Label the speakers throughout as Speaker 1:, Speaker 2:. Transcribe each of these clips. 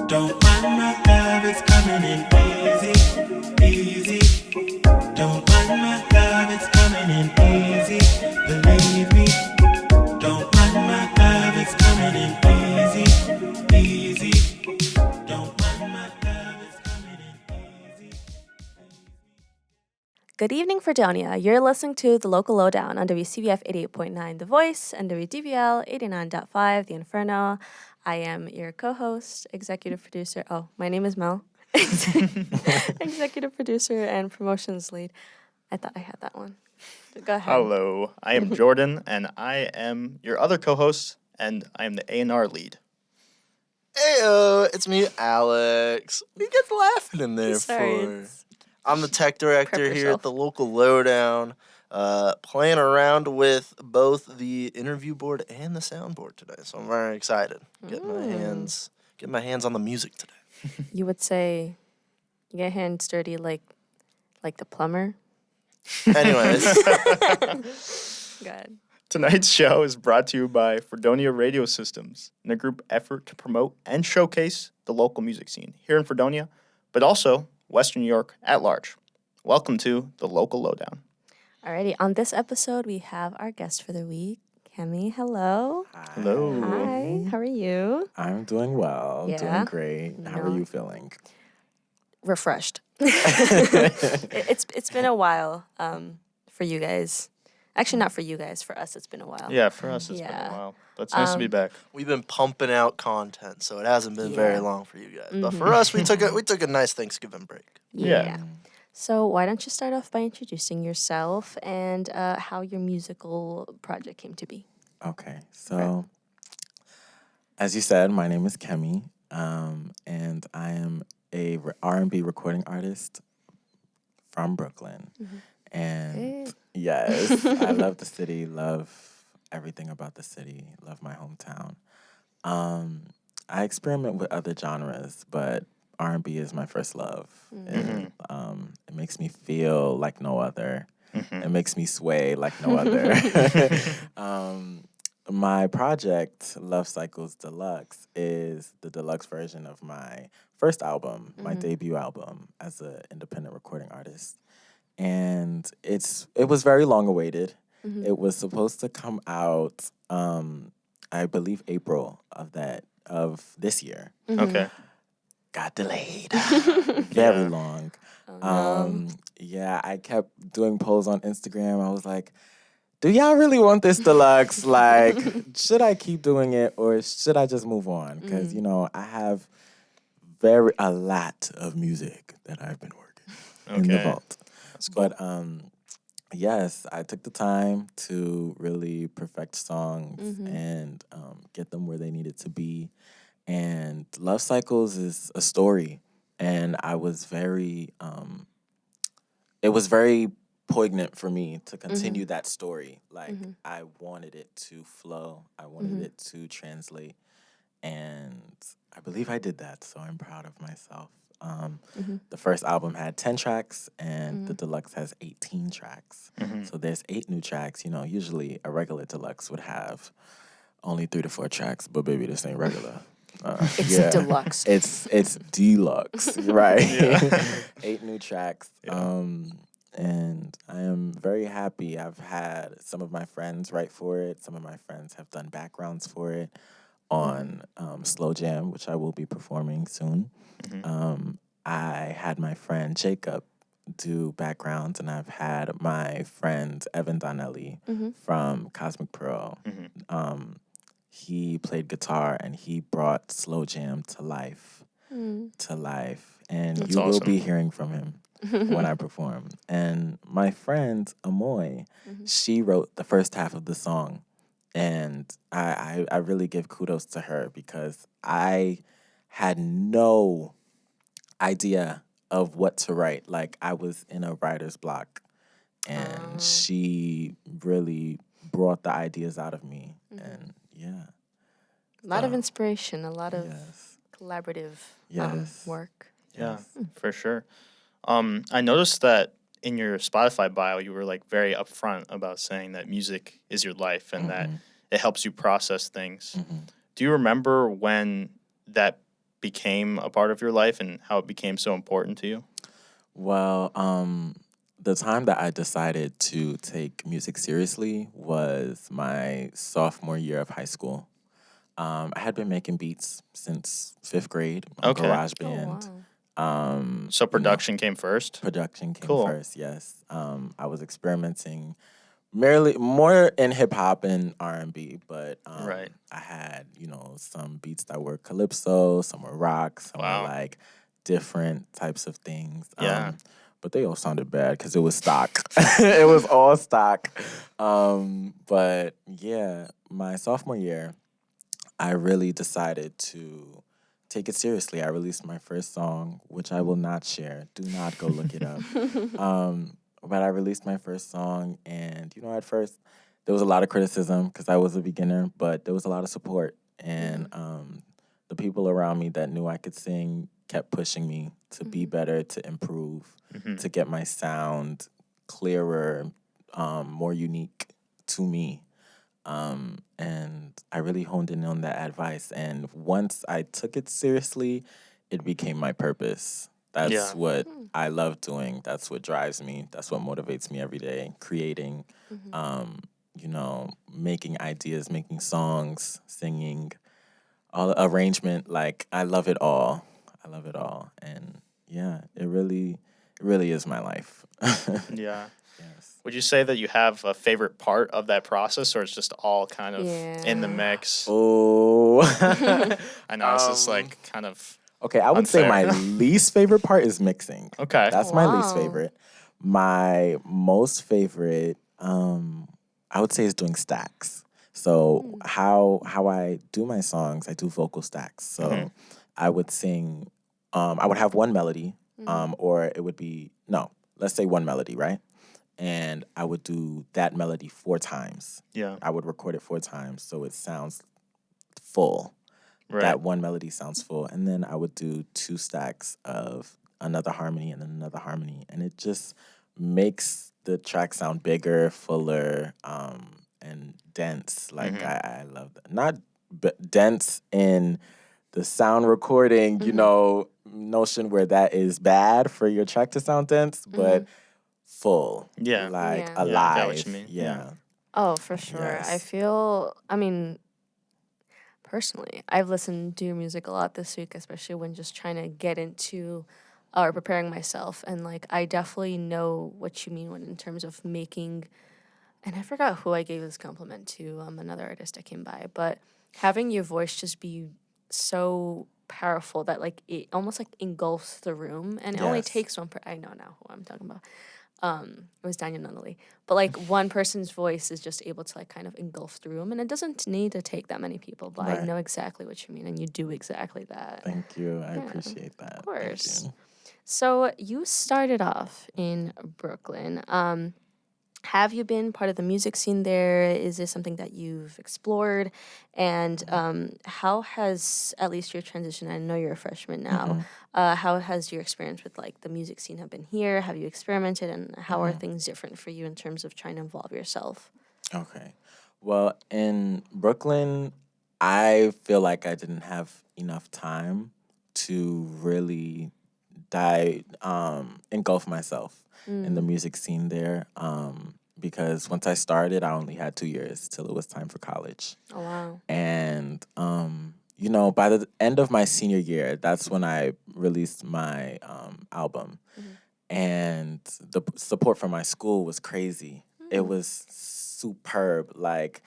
Speaker 1: Don't mind my love, it's coming in easy, easy. Don't mind my love, it's coming in easy, believe me. Don't mind my love, it's coming in easy, easy. Don't mind my love, it's coming in easy.
Speaker 2: Good evening, Fredonia. You're listening to The Local Lowdown on WCBF 88.9 The Voice and WDVL 89.5 The Inferno. I am your co-host, executive producer. Oh, my name is Mel. Executive producer and promotions lead. I thought I had that one. Go ahead.
Speaker 3: Hello, I am Jordan, and I am your other co-host, and I am the A&R lead.
Speaker 4: Heyo, it's me, Alex. We get laughing in there
Speaker 2: Sorry,
Speaker 4: for. I'm the tech director
Speaker 2: Prep
Speaker 4: here
Speaker 2: yourself.
Speaker 4: at the Local Lowdown, playing around with both the interview board and the soundboard today. So I'm very excited. Getting my hands on the music today.
Speaker 2: You would say you get hands dirty like the plumber.
Speaker 4: Anyways,
Speaker 2: Good.
Speaker 3: Tonight's show is brought to you by Fredonia Radio Systems, in a group effort to promote and showcase the local music scene here in Fredonia, but also Western New York at large. Welcome to The Local Lowdown.
Speaker 2: Alrighty, on this episode, we have our guest for the week, Kemmii. Hello.
Speaker 3: Hello.
Speaker 2: Hi. How are you?
Speaker 5: I'm doing well,
Speaker 2: Yeah?
Speaker 5: doing great. How are
Speaker 2: No.
Speaker 5: you feeling?
Speaker 2: Refreshed. It's been a while for you guys. Actually, not for you guys. For us, it's been a while.
Speaker 3: Yeah, for us it's been
Speaker 2: Yeah.
Speaker 3: a while, but it's nice to be back.
Speaker 4: we've been pumping out content, so it hasn't been very
Speaker 2: Yeah.
Speaker 4: long for you guys. But for us, we took a nice Thanksgiving break.
Speaker 3: Yeah.
Speaker 2: So why don't you start off by introducing yourself and how your musical project came to be?
Speaker 5: Okay, so as you said, my name is Kemmii, and I am a R&B recording artist from Brooklyn. And
Speaker 2: Hey.
Speaker 5: yes, I love the city, love everything about the city, love my hometown. I experiment with other genres, but R&B is my first love. It makes me feel like no other. It makes me sway like no other. My project, Love Cycles Deluxe, is the deluxe version of my first album, my debut album as an independent recording artist. And it was very long awaited. It was supposed to come out, I believe, April of this year.
Speaker 3: Okay.
Speaker 5: Got delayed. Very long. Yeah, I kept doing polls on Instagram. I was like, do y'all really want this deluxe? Like, should I keep doing it or should I just move on? Because, I have a lot of music that I've been working in the
Speaker 3: Okay.
Speaker 5: vault.
Speaker 3: That's cool.
Speaker 5: But yes, I took the time to really perfect songs and get them where they needed to be. And Love Cycles is a story, and I was very, it was very poignant for me to continue that story. Like, I wanted it to flow. I wanted it to translate. And I believe I did that, so I'm proud of myself. The first album had 10 tracks, and the deluxe has 18 tracks. So there's 8 new tracks. Usually a regular deluxe would have only 3 to 4 tracks, but baby, this ain't regular.
Speaker 2: It's deluxe.
Speaker 5: It's deluxe, right? 8 new tracks. And I am very happy. I've had some of my friends write for it. Some of my friends have done backgrounds for it on Slow Jam, which I will be performing soon. I had my friend Jacob do backgrounds, and I've had my friend Evan Donnelly from Cosmic Pearl. He played guitar, and he brought Slow Jam to life. And
Speaker 3: That's
Speaker 5: you will
Speaker 3: awesome.
Speaker 5: be hearing from him when I perform. And my friend Amoy, she wrote the first half of the song. And I really give kudos to her because I had no idea of what to write. Like, I was in a writer's block, and she really brought the ideas out of me. And yeah.
Speaker 2: A lot of inspiration, a lot of
Speaker 5: Yes.
Speaker 2: collaborative
Speaker 5: Yes.
Speaker 2: work.
Speaker 3: Yeah, for sure. I noticed that in your Spotify bio, you were like very upfront about saying that music is your life and that it helps you process things. Do you remember when that became a part of your life and how it became so important to you?
Speaker 5: Well, the time that I decided to take music seriously was my sophomore year of high school. I had been making beats since 5th grade on
Speaker 3: Okay.
Speaker 5: GarageBand.
Speaker 3: So
Speaker 5: You know,
Speaker 3: production came first?
Speaker 5: production came
Speaker 3: Cool.
Speaker 5: first, yes. I was experimenting merely more in hip hop and R&B, but
Speaker 3: Right.
Speaker 5: I had, some beats that were calypso, some were rock, some
Speaker 3: Wow.
Speaker 5: were like different types of things.
Speaker 3: Yeah.
Speaker 5: But they all sounded bad because it was stock. It was all stock. But yeah, my sophomore year, I really decided to take it seriously. I released my first song, which I will not share. Do not go look it up. But I released my first song, and at first there was a lot of criticism because I was a beginner, but there was a lot of support, and the people around me that knew I could sing kept pushing me to be better, to improve, to get my sound clearer, more unique to me. And I really honed in on that advice. And once I took it seriously, it became my purpose. That's
Speaker 3: Yeah.
Speaker 5: what I love doing. That's what drives me. That's what motivates me every day. Creating, making ideas, making songs, singing, all arrangement. Like I love it all. I love it all. And yeah, it really is my life.
Speaker 3: Yeah.
Speaker 5: Yes.
Speaker 3: Would you say that you have a favorite part of that process, or it's just all kind of in the
Speaker 2: Yeah.
Speaker 3: mix?
Speaker 5: Oh.
Speaker 3: I know it's just like kind of
Speaker 5: Okay, I would say my
Speaker 3: unfair.
Speaker 5: least favorite part is mixing.
Speaker 3: Okay.
Speaker 5: That's my least
Speaker 2: Wow.
Speaker 5: favorite. My most favorite, I would say, is doing stacks. So how I do my songs, I do vocal stacks. So I would sing, I would have one melody, or it would be no, let's say one melody, right? And I would do that melody 4 times.
Speaker 3: Yeah.
Speaker 5: I would record it 4 times so it sounds full.
Speaker 3: Right.
Speaker 5: That one melody sounds full. And then I would do 2 stacks of another harmony and then another harmony. And it just makes the track sound bigger, fuller, and dense. Like, I love that. Not dense in the sound recording, notion where that is bad for your track to sound dense, but full.
Speaker 3: Yeah.
Speaker 5: Like,
Speaker 2: Yeah.
Speaker 3: Yeah, I
Speaker 5: alive.
Speaker 3: get what you mean.
Speaker 5: Yeah.
Speaker 2: Oh, for sure. I
Speaker 5: Yes.
Speaker 2: feel, personally, I've listened to your music a lot this week, especially when just trying to get into or preparing myself. And like, I definitely know what you mean when in terms of making, and I forgot who I gave this compliment to, another artist I came by, but having your voice just be so powerful that like it almost like engulfs the room, and it only
Speaker 5: Yes.
Speaker 2: takes one I know now who I'm talking about. It was Daniel Nunley. But like one person's voice is just able to like kind of engulf the room, and it doesn't need to take that many people. But I
Speaker 5: Right.
Speaker 2: know exactly what you mean, and you do exactly that.
Speaker 5: Thank you. I
Speaker 2: Yeah,
Speaker 5: appreciate that.
Speaker 2: Of course.
Speaker 5: Thank you.
Speaker 2: So you started off in Brooklyn. Have you been part of the music scene there? Is this something that you've explored? And how has at least your transition? I know you're a freshman now. How has your experience with like the music scene have been here? Have you experimented, and how are things different for you in terms of trying to involve yourself?
Speaker 5: Okay. Well, in Brooklyn, I feel like I didn't have enough time to really engulf myself in the music scene there. Because once I started, I only had 2 years till it was time for college.
Speaker 2: Oh wow.
Speaker 5: And, by the end of my senior year, that's when I released my album. And the support from my school was crazy. It was superb. Like,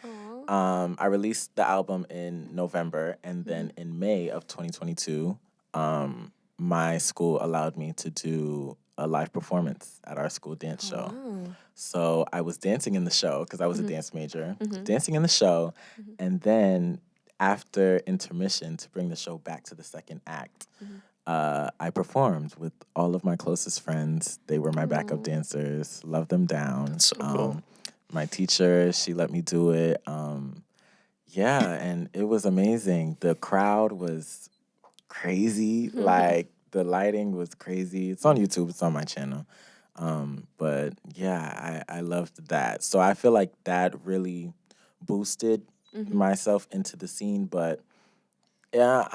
Speaker 5: I released the album in November, and then in May of 2022, my school allowed me to do a live performance at our school dance show. So I was dancing in the show because I was a dance major, dancing in the show, and then after intermission to bring the show back to the second act, I performed with all of my closest friends. They were my backup dancers. Loved them down.
Speaker 3: That's so cool.
Speaker 5: My teacher, she let me do it. Yeah, and it was amazing. The crowd was crazy. Like, the lighting was crazy. It's on YouTube. It's on my channel. But yeah, I loved that. So I feel like that really boosted myself into the scene. But yeah,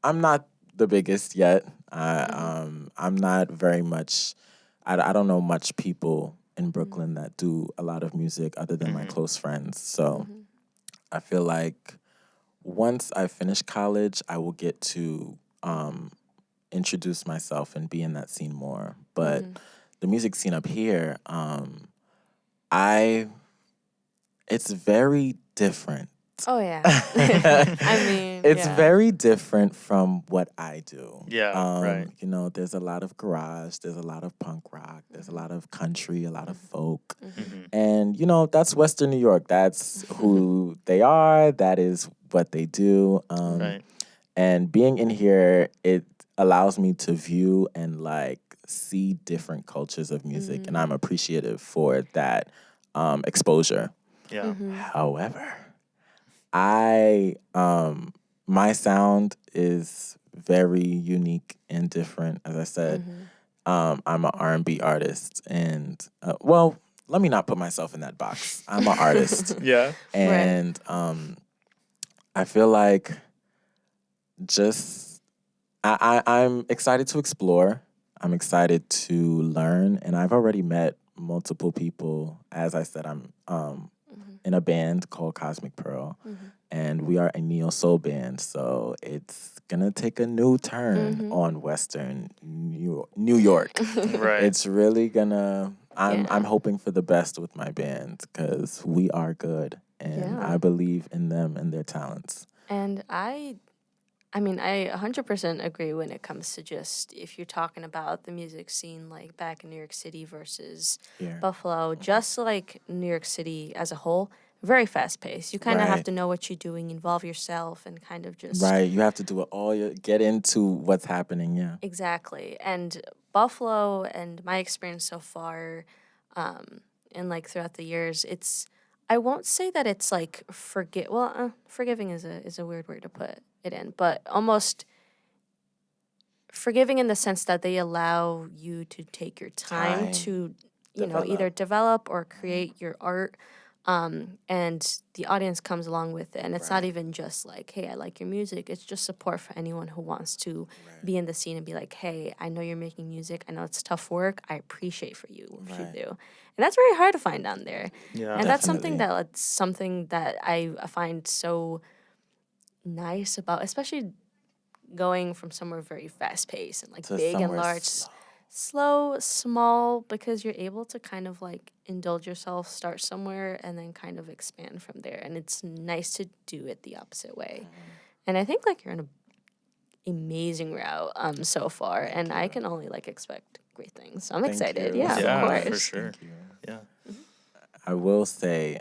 Speaker 5: I'm not the biggest yet. I'm not very much. I don't know much people in Brooklyn that do a lot of music other than my close friends. So I feel like once I finish college, I will get to introduce myself and be in that scene more. But the music scene up here, I it's very different.
Speaker 2: Oh yeah. I mean,
Speaker 5: It's
Speaker 2: yeah.
Speaker 5: very different from what I do.
Speaker 3: Yeah, right.
Speaker 5: You know, there's a lot of garage, there's a lot of punk rock, there's a lot of country, a lot of folk. And, you know, that's Western New York. That's who they are. That is what they do.
Speaker 3: Right.
Speaker 5: And being in here, it allows me to view and like see different cultures of music. And I'm appreciative for that exposure.
Speaker 3: Yeah.
Speaker 5: However, I my sound is very unique and different. As I said, I'm an R&B artist, and well, let me not put myself in that box. I'm an artist,
Speaker 3: Yeah.
Speaker 5: and I feel like just I'm excited to explore. I'm excited to learn, and I've already met multiple people. As I said, I'm in a band called Cosmic Pearl, and we are a neo soul band. So it's gonna take a new turn on Western New York.
Speaker 3: Right.
Speaker 5: It's really gonna.
Speaker 2: Yeah.
Speaker 5: I'm hoping for the best with my band because we are good, and
Speaker 2: Yeah.
Speaker 5: I believe in them and their talents.
Speaker 2: And I mean, I 100% agree when it comes to just if you're talking about the music scene like back in New York City versus
Speaker 5: Here.
Speaker 2: Buffalo, just like New York City as a whole, very fast paced. You kind of have
Speaker 5: Right.
Speaker 2: to know what you're doing, involve yourself, and kind of just.
Speaker 5: Right, you have to do it all. Get into what's happening. Yeah.
Speaker 2: Exactly. And Buffalo and my experience so far, and like throughout the years, I won't say that it's like forgiving is a weird word to put it in, but almost forgiving in the sense that they allow you to take your time
Speaker 5: Time.
Speaker 2: to,
Speaker 5: Develop.
Speaker 2: either develop or create your art. And the audience comes along with it. And it's not
Speaker 5: Right.
Speaker 2: even just like, hey, I like your music. It's just support for anyone who wants to be in the scene and be like, hey, I know you're making music. I know it's tough work. I appreciate for you what you
Speaker 5: Right.
Speaker 2: do. And that's very hard to find down there.
Speaker 3: Yeah.
Speaker 2: And that's something
Speaker 5: Definitely.
Speaker 2: that's something that I find so nice about, especially going from somewhere very fast paced and like
Speaker 5: To
Speaker 2: big and
Speaker 5: somewhere
Speaker 2: large,
Speaker 5: slow.
Speaker 2: slow, small, because you're able to kind of like indulge yourself, start somewhere, and then kind of expand from there. And it's nice to do it the opposite way. And I think like you're on a amazing route so far, and I can only like expect great things. So I'm
Speaker 5: Thank
Speaker 2: excited.
Speaker 5: you.
Speaker 2: Yeah,
Speaker 3: Yeah,
Speaker 2: of
Speaker 3: for
Speaker 2: course.
Speaker 3: sure.
Speaker 5: Thank you.
Speaker 3: Yeah.
Speaker 5: I will say,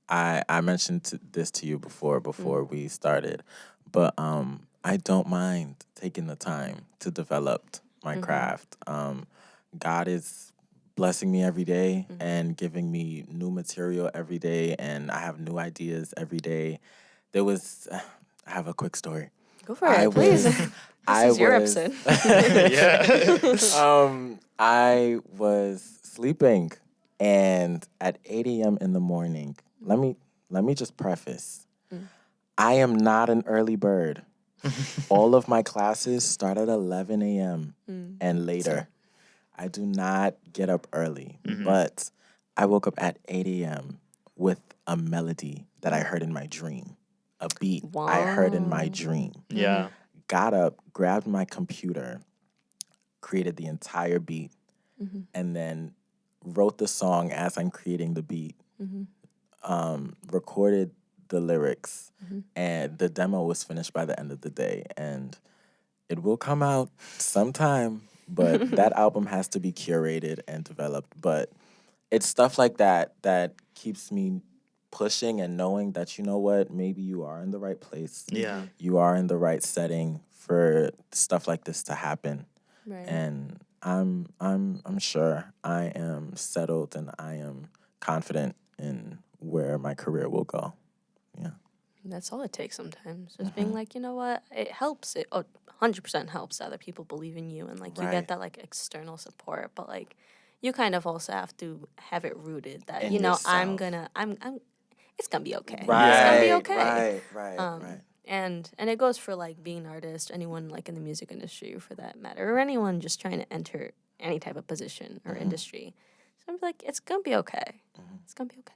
Speaker 5: I mentioned this to you before we started, but I don't mind taking the time to develop my craft. God is blessing me every day and giving me new material every day, and I have new ideas every day. There was, I have a quick story.
Speaker 2: Go for it, please. This is your episode.
Speaker 5: I was sleeping, and at 8 a.m. in the morning, let me just preface, I am not an early bird. All of my classes start at 11 a.m. and later. I do not get up early, but I woke up at 8 a.m. with a melody that I heard in my dream, a beat I heard in my dream.
Speaker 3: Yeah.
Speaker 5: Got up, grabbed my computer, created the entire beat, and then wrote the song as I'm creating the beat, recorded the lyrics, and the demo was finished by the end of the day. And it will come out sometime, but that album has to be curated and developed. But it's stuff like that that keeps me pushing and knowing that, you know what, maybe you are in the right place.
Speaker 3: Yeah.
Speaker 5: You are in the right setting for stuff like this to happen.
Speaker 2: Right.
Speaker 5: And I'm sure I am settled and I am confident in where my career will go. Yeah.
Speaker 2: That's all it takes sometimes. Just being like, you know what? It helps. It 100% helps that other people believe in you and like you
Speaker 5: Right.
Speaker 2: get that like external support, but like you kind of also have to have it rooted that
Speaker 5: In
Speaker 2: I'm
Speaker 5: yourself.
Speaker 2: gonna I'm it's gonna be okay.
Speaker 5: Right.
Speaker 2: It's gonna be okay.
Speaker 5: Right.
Speaker 2: Um,
Speaker 5: Right.
Speaker 2: And it goes for like being an artist, anyone like in the music industry for that matter, or anyone just trying to enter any type of position or industry. So I'm like, it's gonna be okay. It's gonna be okay.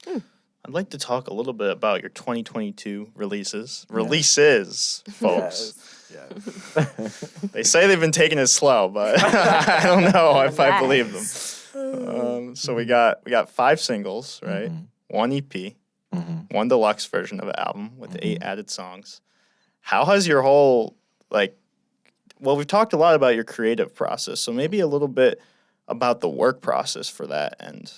Speaker 3: Yeah. I'd like to talk a little bit about your 2022 releases. Releases, folks.
Speaker 5: Yes.
Speaker 3: They say they've been taking it slow, but I don't know if I believe them. So we got 5 singles, right? 1 EP, 1 deluxe version of an album with 8 added songs. How has your whole we've talked a lot about your creative process, so maybe a little bit about the work process for that, and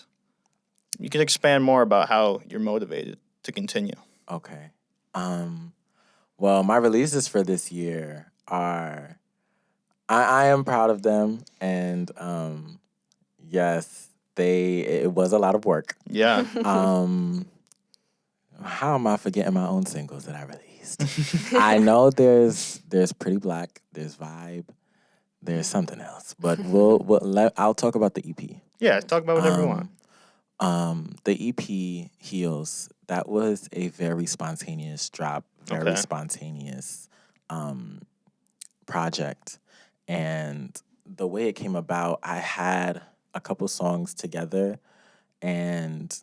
Speaker 3: you could expand more about how you're motivated to continue.
Speaker 5: Okay. Well, my releases for this year are, I am proud of them, and yes, it was a lot of work.
Speaker 3: Yeah.
Speaker 5: How am I forgetting my own singles that I released? I know there's Pretty Black, there's Vibe, there's something else, but I'll talk about the EP.
Speaker 3: Yeah, talk about whatever you want.
Speaker 5: The EP Heals, that was a very spontaneous drop, very spontaneous project. And the way it came about, I had a couple songs together, and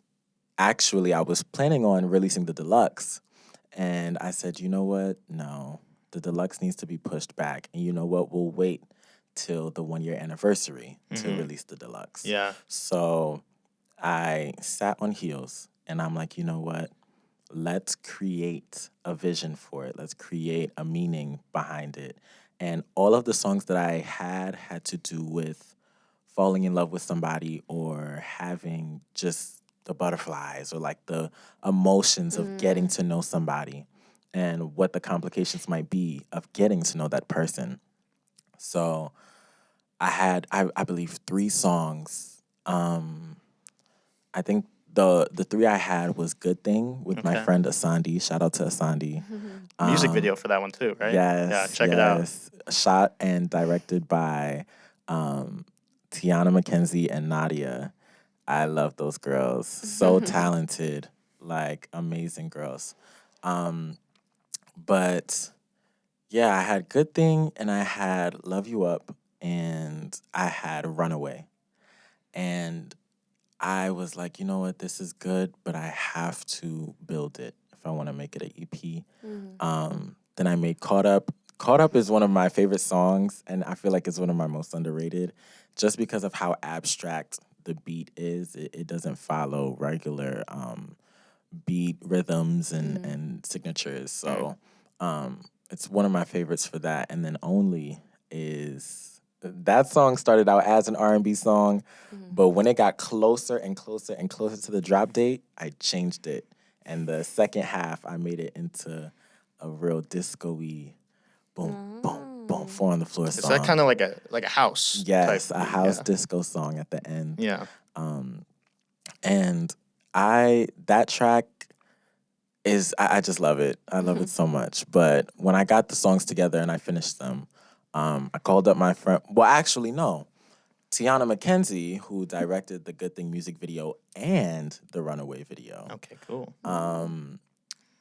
Speaker 5: actually I was planning on releasing the deluxe. And I said, you know what? No, the deluxe needs to be pushed back. And you know what? We'll wait till the 1-year anniversary to release the deluxe.
Speaker 3: Yeah.
Speaker 5: So I sat on Heels, and I'm like, you know what? Let's create a vision for it. Let's create a meaning behind it. And all of the songs that I had to do with falling in love with somebody or having just the butterflies or like the emotions of getting to know somebody and what the complications might be of getting to know that person. So I had, I believe, 3 songs. I think the 3 I had was Good Thing with my friend Asandi. Shout out to Asandi.
Speaker 3: Music video for that one too, right?
Speaker 5: Yes.
Speaker 3: Yeah, check it out.
Speaker 5: Shot and directed by Tiana McKenzie and Nadia. I love those girls. So talented, like amazing girls. But yeah, I had Good Thing, and I had Love You Up, and I had Runaway. And I was like, you know what, this is good, but I have to build it if I want to make it an EP. Then I made Caught Up. Caught Up is one of my favorite songs, and I feel like it's one of my most underrated, just because of how abstract the beat is. It doesn't follow regular beat rhythms and signatures. So it's one of my favorites for that. And then Only is... That song started out as an R&B song, but when it got closer and closer and closer to the drop date, I changed it. And the second half, I made it into a real disco-y, boom, boom, boom, 4 on the floor song.
Speaker 3: Is that kind of like a house?
Speaker 5: Yes,
Speaker 3: type
Speaker 5: a house disco song at the end.
Speaker 3: Yeah.
Speaker 5: And that track is, I just love it. I love it so much. But when I got the songs together and I finished them, I called up my friend. Well, actually, no. Tiana McKenzie, who directed the Good Thing music video and the Runaway video.
Speaker 3: Okay, cool.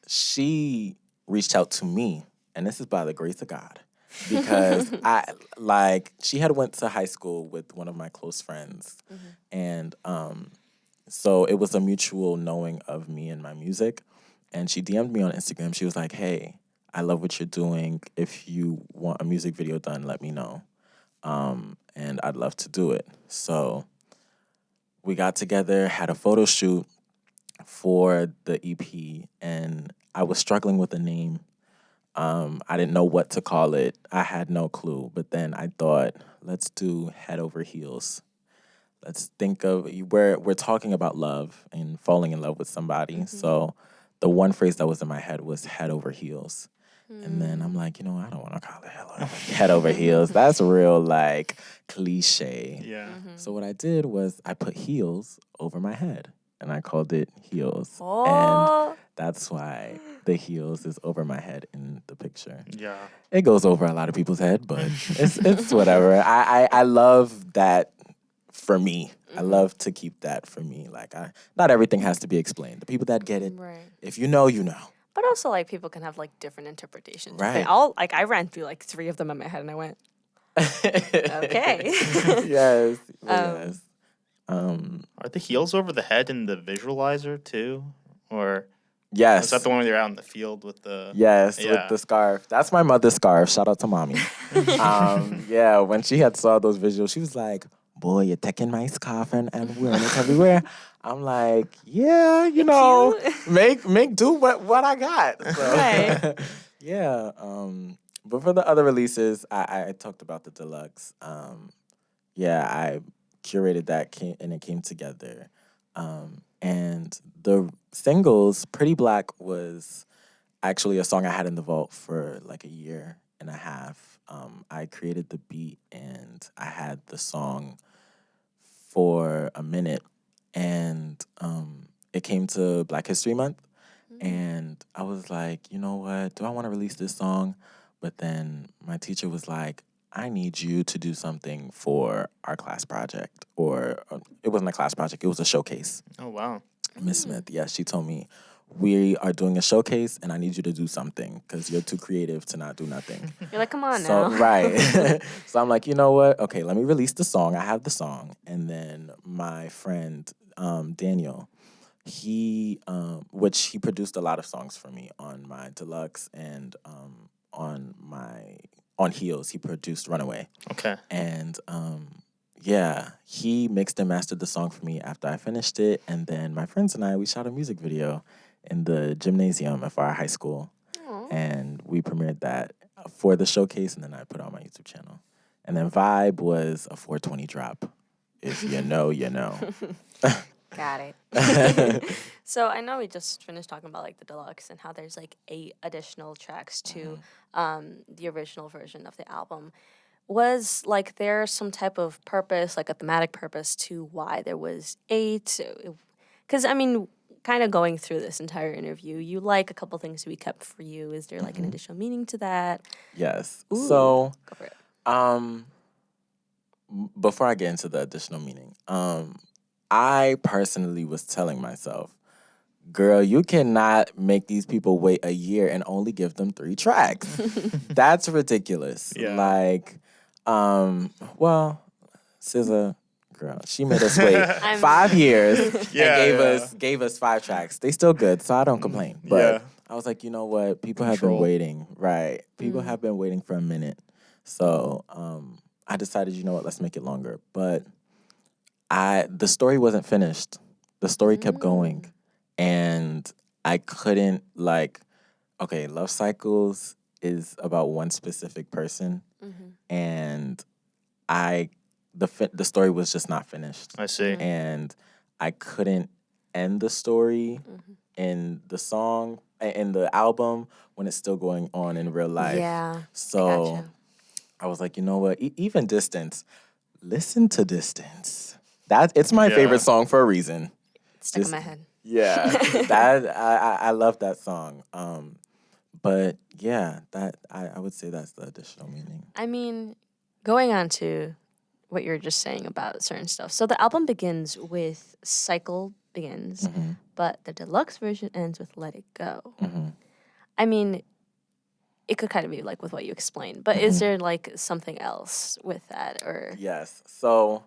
Speaker 5: She reached out to me, and this is by the grace of God, because she had went to high school with one of my close friends, and so it was a mutual knowing of me and my music, and she DM'd me on Instagram. She was like, "Hey, I love what you're doing. If you want a music video done, let me know. And I'd love to do it." So we got together, had a photo shoot for the EP, and I was struggling with a name. I didn't know what to call it. I had no clue. But then I thought, let's do Head Over Heels. Let's think of, we're talking about love and falling in love with somebody. So the one phrase that was in my head was Head Over Heels. And then I'm like, I don't want to call it Head Over Heels. That's real, cliche.
Speaker 3: Yeah.
Speaker 5: So what I did was I put heels over my head, and I called it Heels.
Speaker 2: Oh.
Speaker 5: And that's why the heels is over my head in the picture.
Speaker 3: Yeah.
Speaker 5: It goes over a lot of people's head, but it's whatever. I love that for me. I love to keep that for me. Not everything has to be explained. The people that get it,
Speaker 2: Right.
Speaker 5: if you know, you know.
Speaker 2: But also, like, people can have, like, different interpretations.
Speaker 5: Right.
Speaker 2: I ran through, like, 3 of them in my head, and I went, okay.
Speaker 5: Yes. Yes.
Speaker 3: Are the heels over the head in the visualizer too, or
Speaker 5: Yes.
Speaker 3: is that the one where you're out in the field with the?
Speaker 5: Yes,
Speaker 3: Yeah.
Speaker 5: with the scarf. That's my mother's scarf. Shout out to mommy. Yeah, when she had saw those visuals, she was like, "Boy, you're taking my scarf and wearing it everywhere." I'm like, "Yeah, you know, make do what I got." So,
Speaker 2: Right.
Speaker 5: yeah. But for the other releases, I talked about the deluxe. Yeah, I curated that and it came together. And the singles, Pretty Black was actually a song I had in the vault for like a year and a half. I created the beat and I had the song for a minute, and it came to Black History Month, and I was like, you know what? Do I want to release this song? But then my teacher was like, I need you to do something for our class project, or it wasn't a class project; it was a showcase.
Speaker 3: Oh wow.
Speaker 5: Miss Smith, yes, she told me, we are doing a showcase and I need you to do something because you're too creative to not do nothing.
Speaker 2: You're like, come on
Speaker 5: So,
Speaker 2: now.
Speaker 5: right. So I'm like, you know what? Okay, let me release the song. I have the song. And then my friend, Daniel, which he produced a lot of songs for me on my deluxe and on Heels. He produced Runaway.
Speaker 3: Okay.
Speaker 5: And yeah, he mixed and mastered the song for me after I finished it. And then my friends and I, we shot a music video in the gymnasium of our high school. And we premiered that for the showcase, and then I put it on my YouTube channel. And then Vibe was a 420 drop. If you know, you know.
Speaker 2: Got it. So I know we just finished talking about like the deluxe and how there's like 8 additional tracks to the original version of the album. Was like there some type of purpose, like a thematic purpose to why there was 8? Because I mean, kind of going through this entire interview, you like a couple things we kept for you. Is there like an additional meaning to that?
Speaker 5: Yes.
Speaker 2: Ooh,
Speaker 5: So,
Speaker 2: go for it.
Speaker 5: before I get into the additional meaning, I personally was telling myself, girl, you cannot make these people wait a year and only give them 3 tracks. That's ridiculous.
Speaker 3: Yeah.
Speaker 5: Like, well, SZA, girl, she made us wait 5 years and gave us 5 tracks. They still good, so I don't complain. But I was like, you know what? People have been waiting, right? People have been waiting for a minute. So I decided, you know what? Let's make it longer. But the story wasn't finished. The story kept going. And I couldn't okay, Love Cycles is about one specific person. And the story was just not finished.
Speaker 3: I see.
Speaker 5: And I couldn't end the story in the song, in the album, when it's still going on in real life.
Speaker 2: Yeah.
Speaker 5: So
Speaker 2: Gotcha.
Speaker 5: I was like, you know what? Even Distance, listen to Distance. It's my favorite song for a reason.
Speaker 2: It's stuck in my head.
Speaker 5: Yeah, I love that song. But yeah, that I would say that's the additional meaning.
Speaker 2: I mean, going on to what you were just saying about certain stuff. So the album begins with Cycle Begins, but the deluxe version ends with Let It Go. I mean, it could kind of be like with what you explained, but is there like something else with that, or?
Speaker 5: Yes. So,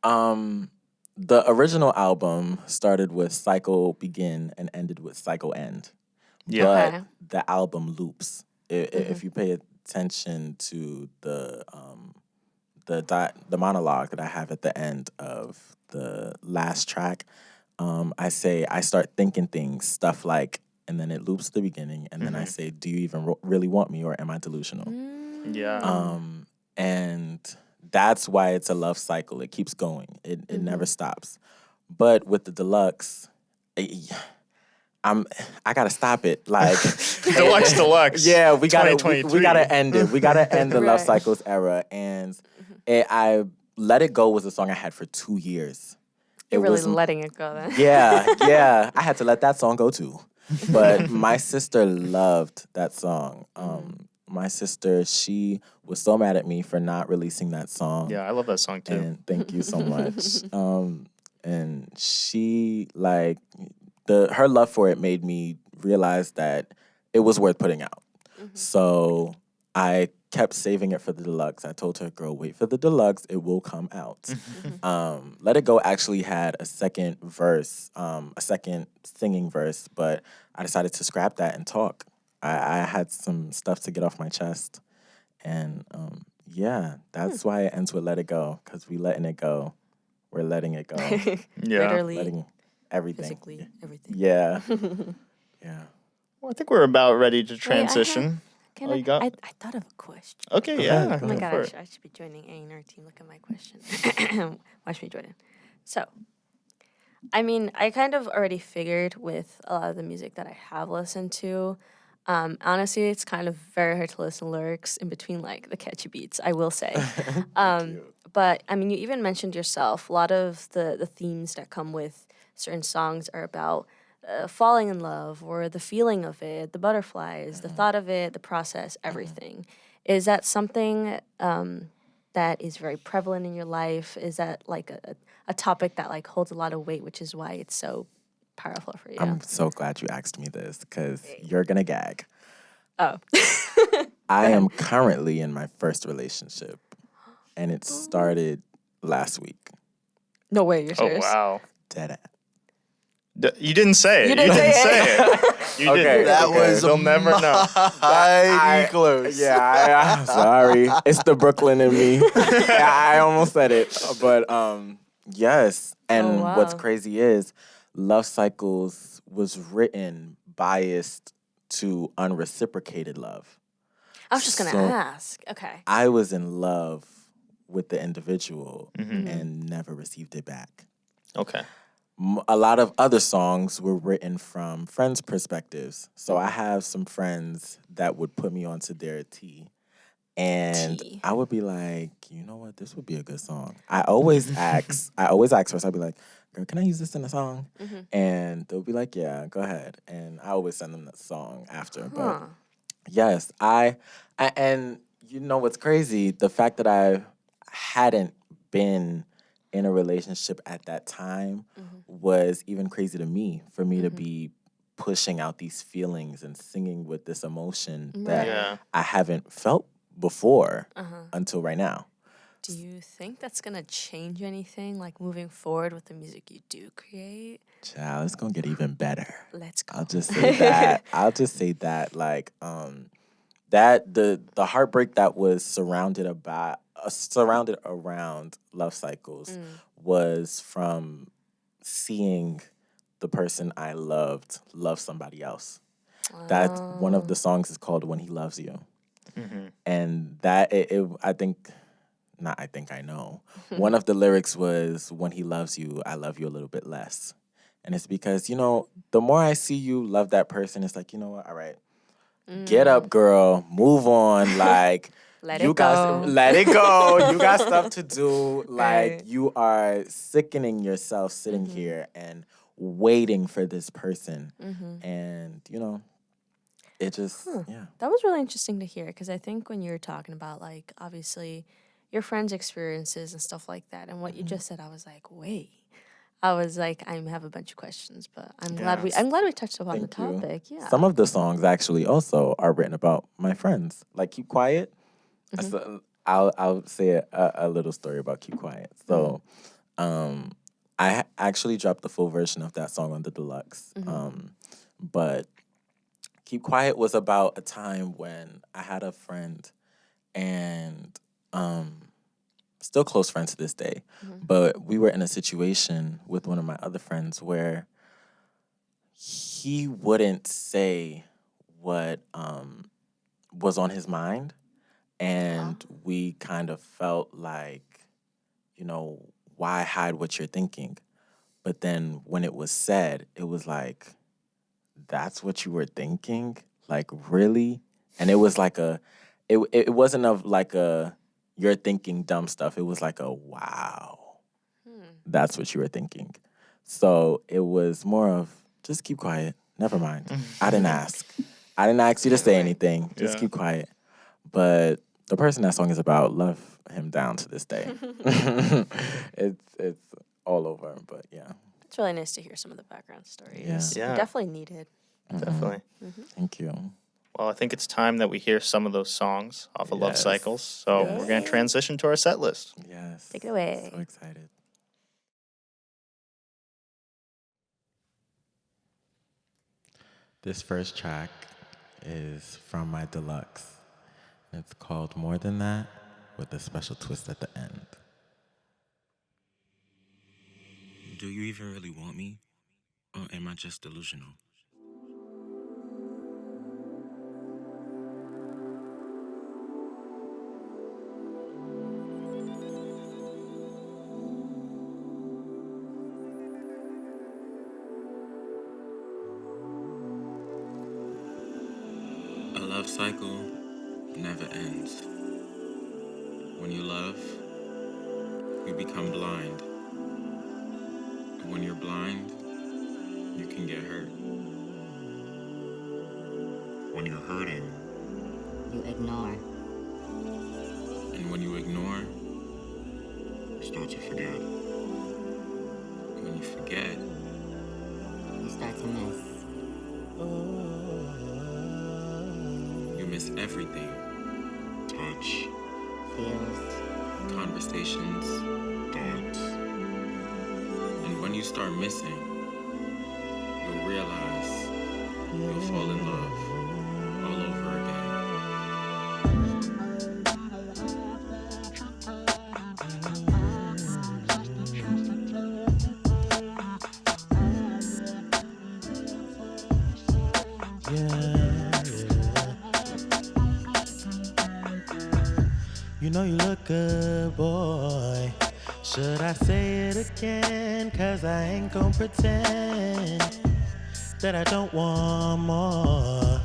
Speaker 5: the original album started with Cycle Begin and ended with Cycle End.
Speaker 3: Yeah.
Speaker 5: But the album loops. If you pay attention to the monologue that I have at the end of the last track, I start thinking things, stuff like, and then it loops to the beginning, and then I say, do you even really want me, or am I delusional?
Speaker 3: Yeah.
Speaker 5: And that's why it's a love cycle. It keeps going. It never stops. But with the deluxe, I gotta stop it. Like
Speaker 3: Deluxe.
Speaker 5: Yeah, we gotta end it. We gotta end the Love
Speaker 2: Right.
Speaker 5: Cycles era. And I Let It Go was a song I had for 2 years.
Speaker 2: You're really
Speaker 5: was
Speaker 2: letting it go then.
Speaker 5: yeah. I had to let that song go too. But my sister loved that song. My sister, she was so mad at me for not releasing that song.
Speaker 3: Yeah, I love that song too.
Speaker 5: And thank you so much. And she her love for it made me realized that it was worth putting out. So I kept saving it for the deluxe. I told her, girl, wait for the deluxe. It will come out. Let It Go actually had a second verse, a second singing verse, but I decided to scrap that and talk. I had some stuff to get off my chest. And yeah, that's why it ends with Let It Go, because we letting it go. We're letting it go.
Speaker 3: Yeah.
Speaker 2: Literally,
Speaker 5: Letting everything.
Speaker 2: physically, everything.
Speaker 5: Yeah. Yeah.
Speaker 3: Well, I think we're about ready to
Speaker 2: Wait,
Speaker 3: transition.
Speaker 2: Can
Speaker 3: Oh, you got?
Speaker 2: I thought of a question.
Speaker 3: Okay,
Speaker 5: Go
Speaker 3: yeah.
Speaker 5: ahead,
Speaker 2: Oh my
Speaker 5: go
Speaker 2: god,
Speaker 3: for it.
Speaker 2: I should be joining A&R team. Look at my question. Watch me join in. So, I mean, I kind of already figured with a lot of the music that I have listened to. Honestly, it's kind of very hard to listen to lyrics in between like the catchy beats, I will say. But I mean, you even mentioned yourself, a lot of the themes that come with certain songs are about falling in love or the feeling of it, the butterflies, the thought of it, the process, everything. Is that something that is very prevalent in your life? Is that like a topic that like holds a lot of weight, which is why it's so powerful for you?
Speaker 5: I'm so glad you asked me this because you're going to gag.
Speaker 2: Oh.
Speaker 5: I am currently in my first relationship, and it started last week.
Speaker 2: No way, you're
Speaker 3: Oh,
Speaker 2: serious.
Speaker 3: wow.
Speaker 5: Dead ass.
Speaker 3: You didn't say it.
Speaker 2: You didn't say
Speaker 3: it. You
Speaker 5: Okay,
Speaker 3: didn't.
Speaker 4: That
Speaker 5: okay.
Speaker 4: was
Speaker 3: They'll never know.
Speaker 4: mighty close.
Speaker 5: Yeah, I'm sorry. It's the Brooklyn in me. I almost said it. But yes. And
Speaker 2: Oh,
Speaker 5: what's
Speaker 2: wow.
Speaker 5: crazy is Love Cycles was written biased to unreciprocated love.
Speaker 2: I was just gonna
Speaker 5: So-
Speaker 2: ask. Okay.
Speaker 5: I was in love with the individual
Speaker 2: Mm-hmm.
Speaker 5: and never received it back.
Speaker 3: Okay.
Speaker 5: A lot of other songs were written from friends' perspectives. So I have some friends that would put me onto their tea. And
Speaker 2: Tea.
Speaker 5: I would be like, you know what, this would be a good song. I always ask first, I'd be like, girl, can I use this in a song? And they'll be like, yeah, go ahead. And I always send them that song after. But
Speaker 2: Huh.
Speaker 5: yes, and you know what's crazy? The fact that I hadn't been in a relationship at that time was even crazy to me, for me to be pushing out these feelings and singing with this emotion that
Speaker 3: Yeah.
Speaker 5: I haven't felt before until right now.
Speaker 2: Do you think that's gonna change anything, like moving forward with the music you do create?
Speaker 5: Child, it's gonna get even better.
Speaker 2: Let's go.
Speaker 5: I'll just say that. I'll just say that, like, that the heartbreak that was surrounded around Love Cycles was from seeing the person I loved love somebody else. That one of the songs is called "When He Loves You," and that I know. One of the lyrics was, "When he loves you, I love you a little bit less." And it's because, the more I see you love that person, it's like, you know what? All right, get up, girl. Move on. Like,
Speaker 2: Let
Speaker 5: you
Speaker 2: it
Speaker 5: guys,
Speaker 2: go.
Speaker 5: let it go. You got stuff to do. Like,
Speaker 2: Right.
Speaker 5: you are sickening yourself sitting here and waiting for this person. And, it just, yeah.
Speaker 2: That was really interesting to hear because I think when you were talking about like obviously your friends' experiences and stuff like that, and what you just said, I was like, wait. I was like, I have a bunch of questions, but I'm glad we touched upon the
Speaker 5: Thank you.
Speaker 2: topic. Yeah.
Speaker 5: Some of the songs actually also are written about my friends. Like Keep Quiet. So I'll say a little story about Keep Quiet. So I actually dropped the full version of that song on the deluxe. But Keep Quiet was about a time when I had a friend and still close friends to this day. But we were in a situation with one of my other friends where he wouldn't say what was on his mind. And we kind of felt like, why hide what you're thinking? But then when it was said, it was like, that's what you were thinking? Like, really? And it was like it wasn't of like you're thinking dumb stuff. It was like wow, that's what you were thinking. So it was more of, just keep quiet. Never mind. I didn't ask. I didn't ask you to say anything. Just keep quiet. But the person that song is about, love him down to this day. It's all over, but yeah.
Speaker 2: It's really nice to hear some of the background stories.
Speaker 5: Yeah.
Speaker 3: Yeah.
Speaker 2: Definitely needed.
Speaker 3: Definitely.
Speaker 5: Thank you.
Speaker 3: Well, I think it's time that we hear some of those songs off of Love
Speaker 5: Yes.
Speaker 3: Cycles. So we're going to transition to our set list.
Speaker 5: Yes.
Speaker 2: Take it away.
Speaker 5: So excited. This first track is from my deluxe. It's called More Than That, with a special twist at the end.
Speaker 6: Do you even really want me? Or am I just delusional? A love cycle never ends. When you love, you become blind. And when you're blind, you can get hurt. When you're hurting,
Speaker 7: You ignore.
Speaker 6: and when you ignore,
Speaker 8: You start to forget.
Speaker 6: and when you forget,
Speaker 7: You start to miss.
Speaker 6: you miss everything.
Speaker 8: Touch,
Speaker 7: Feels.
Speaker 6: Conversations.
Speaker 8: thoughts.
Speaker 6: And when you start missing, you'll realize you'll fall in love all over again.
Speaker 9: You know you look good, boy. Should I say it again? Cause I ain't gon' pretend that I don't want more.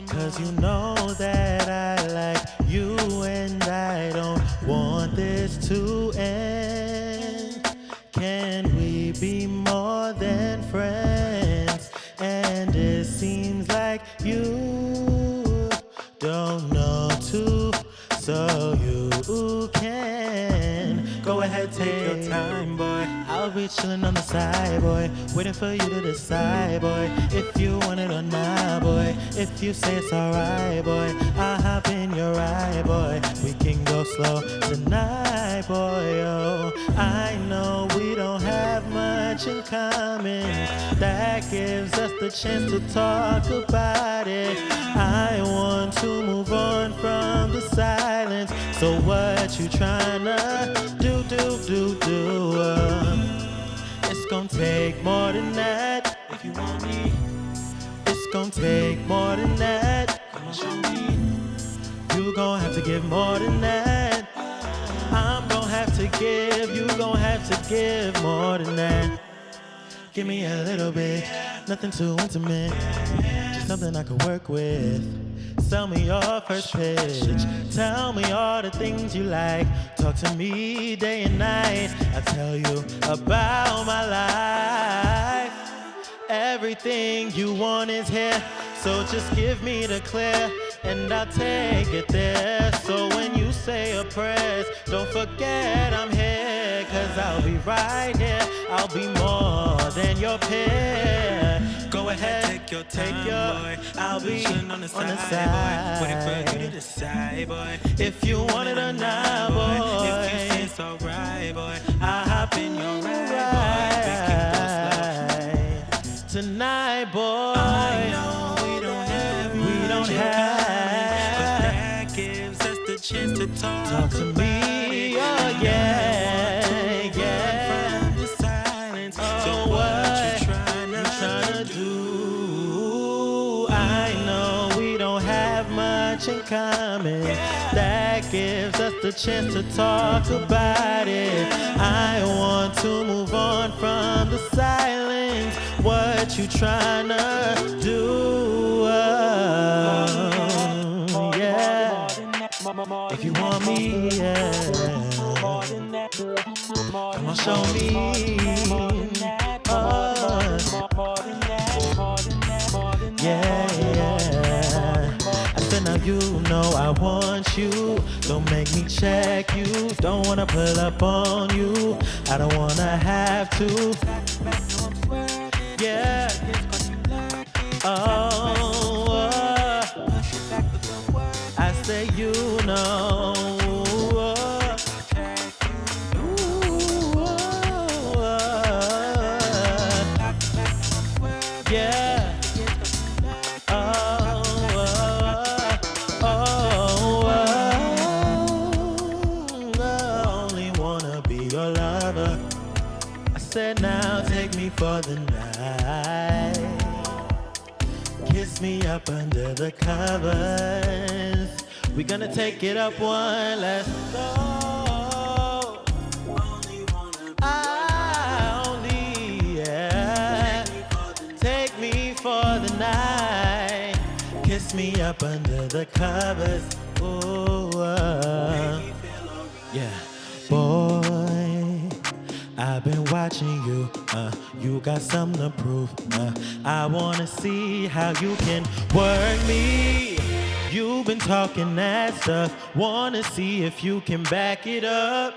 Speaker 9: Cause you know that I like you and I don't want this to end. Can we be more than friends? And it seems like you don't know too, so you can go ahead, take your time, boy. I'll be chillin' on the side, boy, waiting for you to decide, boy, if you want it or not, boy. If you say it's alright, boy, I'll hop in your ride, boy. We can go slow tonight, boy. Oh, I know we don't have much in common. That gives us the chance to talk about it. I want to move on from the silence. So what you tryna do? It's gonna take more than that if you want me. It's gonna take more than that. Come on, show me. You gon' have to give more than that. I'm gon' have to give. You gon' have to give more than that. Give me a little bit, nothing too intimate, just something I could work with. Sell me your first pitch, tell me all the things you like. Talk to me day and night, I'll tell you about my life. Everything you want is here, so just give me the clear, and I'll take it there. So when you say your prayers, don't forget I'm here, cause I'll be right here. I'll be more than your peer. Go ahead, take your boy. I'll be on the side, boy, waiting for you to decide, boy, if you want it or not, boy. If you say it's alright, boy, I'll hop in your ride, boy. We can go slow tonight, boy. I know we don't have much in common, but that gives us the chance to talk to me. Oh yeah, from the silence. So what you tryna do? I know we don't have much in common. That gives us the chance to talk about it. I want to move on from the silence. What you tryna do? Yeah. If you want me, yeah. Come on, show me. Yeah. I said now you know I want you. Don't make me check you. Don't wanna pull up on you. I don't wanna have to. Yeah. Oh for the night. Kiss me up under the covers. We're gonna take it up one, let's go. I only, yeah. Take me for the night. Kiss me up under the covers. Ooh, yeah. Boy, I've been watching you. You got something to prove. I wanna see how you can work me. You've been talking that stuff. Wanna see if you can back it up.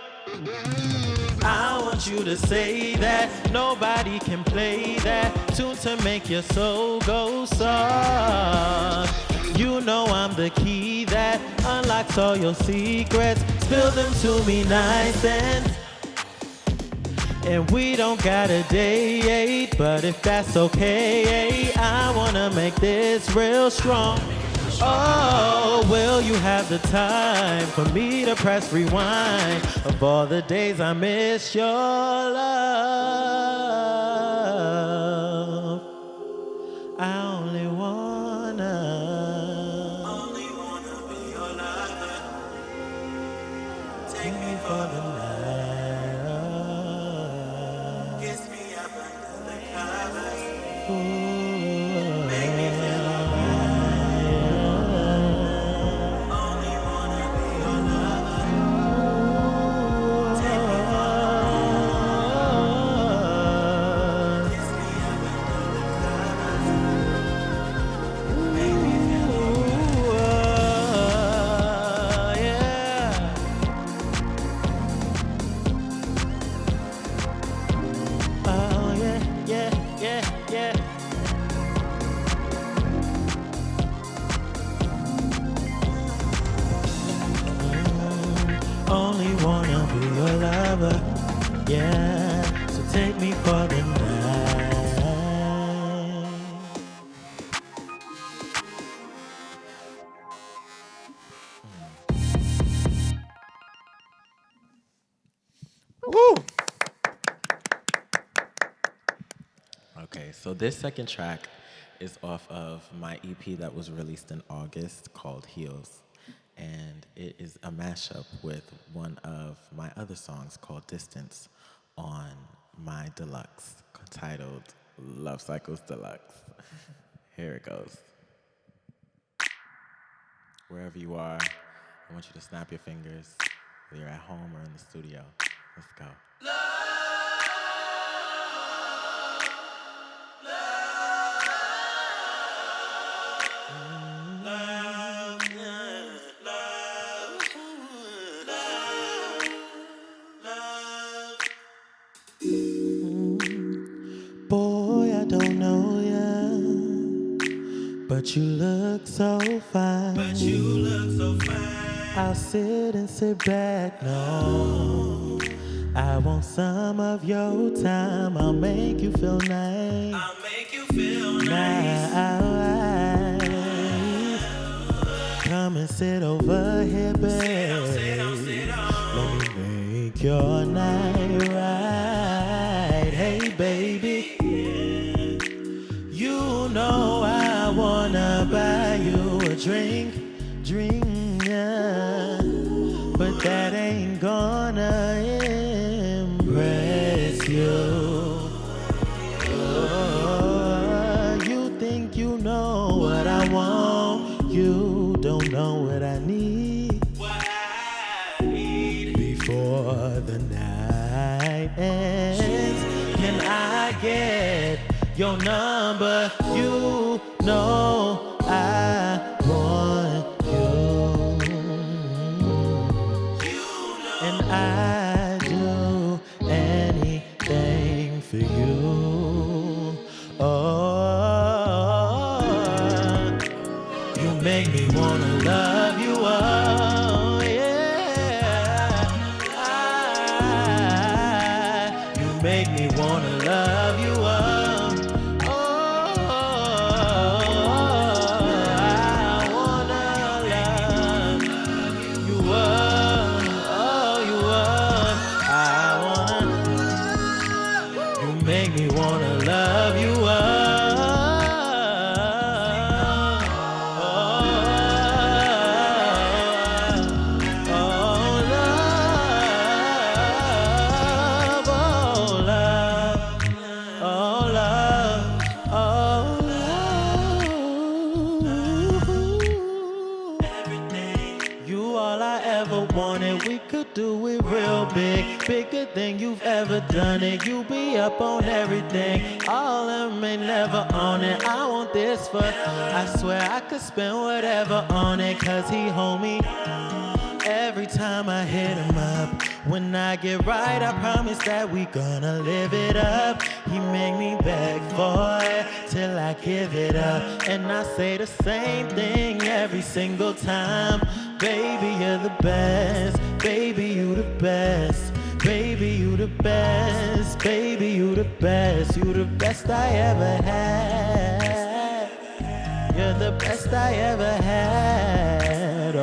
Speaker 9: I want you to say that nobody can play that tune to make your soul go soft. You know I'm the key that unlocks all your secrets. Spill them to me nice and we don't got a date, but if that's okay, I wanna make this real strong. Oh, will you have the time for me to press rewind of all the days I miss your love? I only wanna be your lover. Take me for the night. Kiss me up under the covers. Ooh, make me feel only wanna be your lover, yeah. So take me for the night.
Speaker 4: Woo!
Speaker 5: Okay, so this second track is off of my EP that was released in August called Heels. And it is a mashup with one of my other songs called Distance on my deluxe titled Love Cycles Deluxe. Here it goes. Wherever you are, I want you to snap your fingers, whether you're at home or in the studio. Let's go.
Speaker 9: Boy, I don't know ya, but you look so fine. I'll sit and sit back, no. I want some of your time. I'll make you feel nice. Nice. Come and sit over here, babe. Let me make your night right. Hey, baby. You know I wanna buy you a drink, yeah. But that ain't gonna impress you. Oh, you think you know what I want, you don't know what I need. Before the night ends, can I get your number? You know I want you, and I do anything for you. Oh, you make me wanna love you. Oh, yeah. You make me wanna love you. ever wanted. We could do it real big, bigger than you've ever done it. You be up on everything, all of me never on it. I want this for, I swear I could spend whatever on it, cause he hold me every time I hit him up. When I get right, I promise that we gonna live it up. He make me beg for it till I give it up. And I say the same thing every single time. Baby, you're the best. Baby, you the best. Baby, you the best. Baby, you the best. You the best I ever had. You're the best I ever had.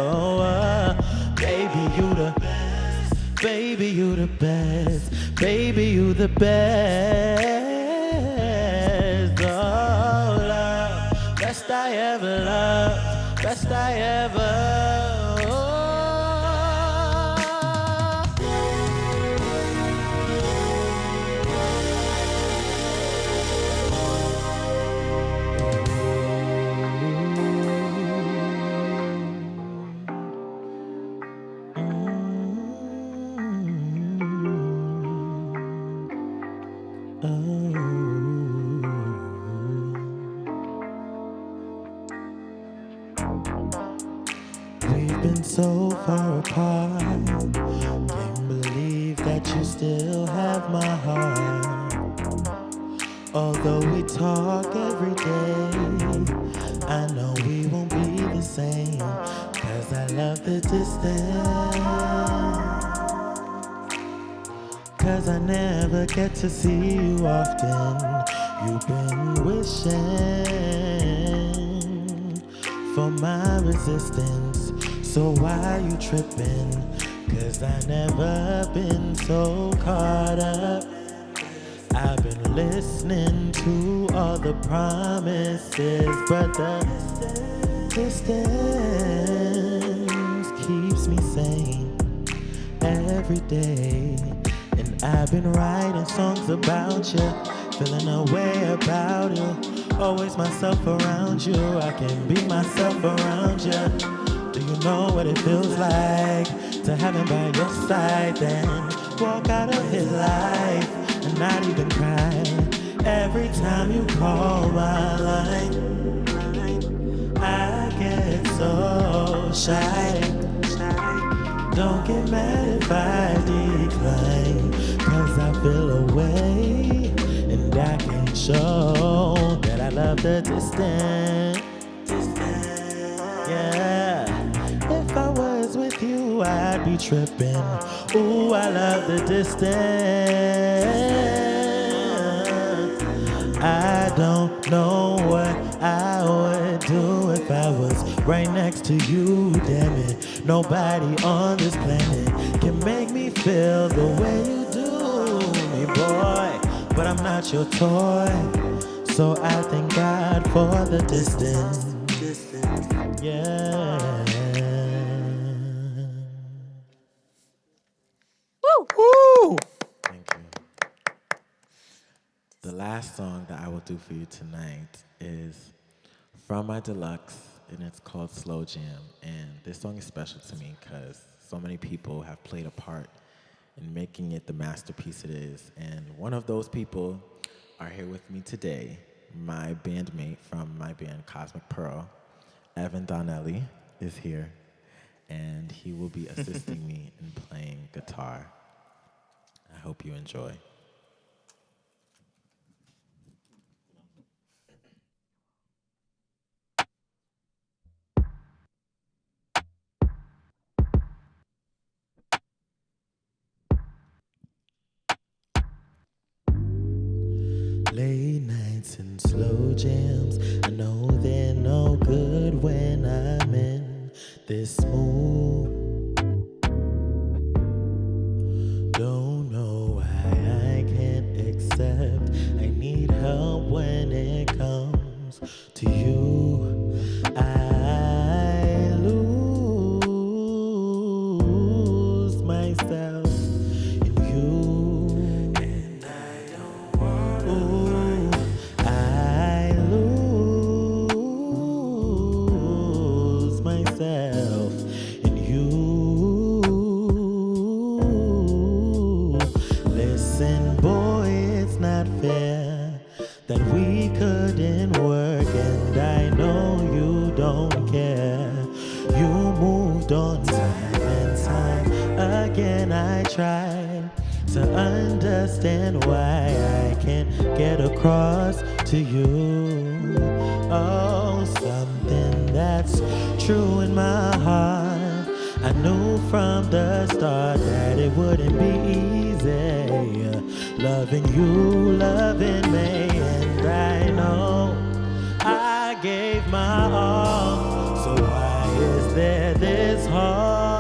Speaker 9: Baby, you the best. Baby, you the best. Baby, you the best. Oh, love. Best I ever loved. Best I ever. We've been so far apart. Can't believe that you still have my heart. Although we talk every day, I know we won't be the same, cause I love the distance. Cause I never get to see you often. You've been wishing for my resistance. So why you tripping? Cause I never been so caught up. I've been listening to all the promises, but the distance keeps me sane every day. And I've been writing songs about you, feeling a way about you. Always myself around you, I can be myself around you. Do you know what it feels like to have him by your side, then walk out of his life and not even cry? Every time you call my line, I get so shy. Don't get mad if I decline, cause I feel away and I can show that I love the distance. Yeah, if I was with you, I'd be tripping. Ooh, I love the distance. I don't know what I would do if I was right next to you. Damn it, nobody on this planet can make me feel the way you do me, boy. But I'm not your toy, so I thank God for the distance. Yeah.
Speaker 5: Woo! Thank you. The last song that I will do for you tonight is from my deluxe, and it's called Slow Jam. And this song is special to me because so many people have played a part in making it the masterpiece it is. And one of those people are here with me today, my bandmate from my band Cosmic Pearl, Evan Donnelly, is here, and he will be assisting me in playing guitar. I hope you enjoy.
Speaker 9: Late nights and slow jams, I know they're no good when I'm in this mood. Don't know why I can't accept. I need help when it comes to you. I lose myself in you. And I don't want I lose I tried to understand why I can't get across to you. Oh, something that's true in my heart. I knew from the start that it wouldn't be easy. Loving you, loving me, and I know I gave my all. So why is there this heart?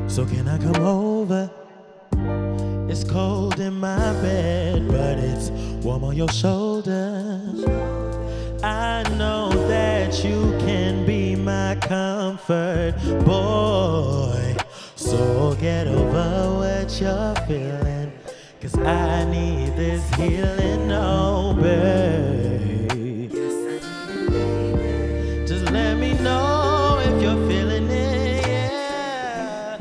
Speaker 9: So can I come over? It's cold in my bed, but it's warm on your shoulder. I know that you can be my comfort, boy. So get over what you're feeling, 'cause I need this healing, oh babe. Just let me know if you're feeling it, yeah.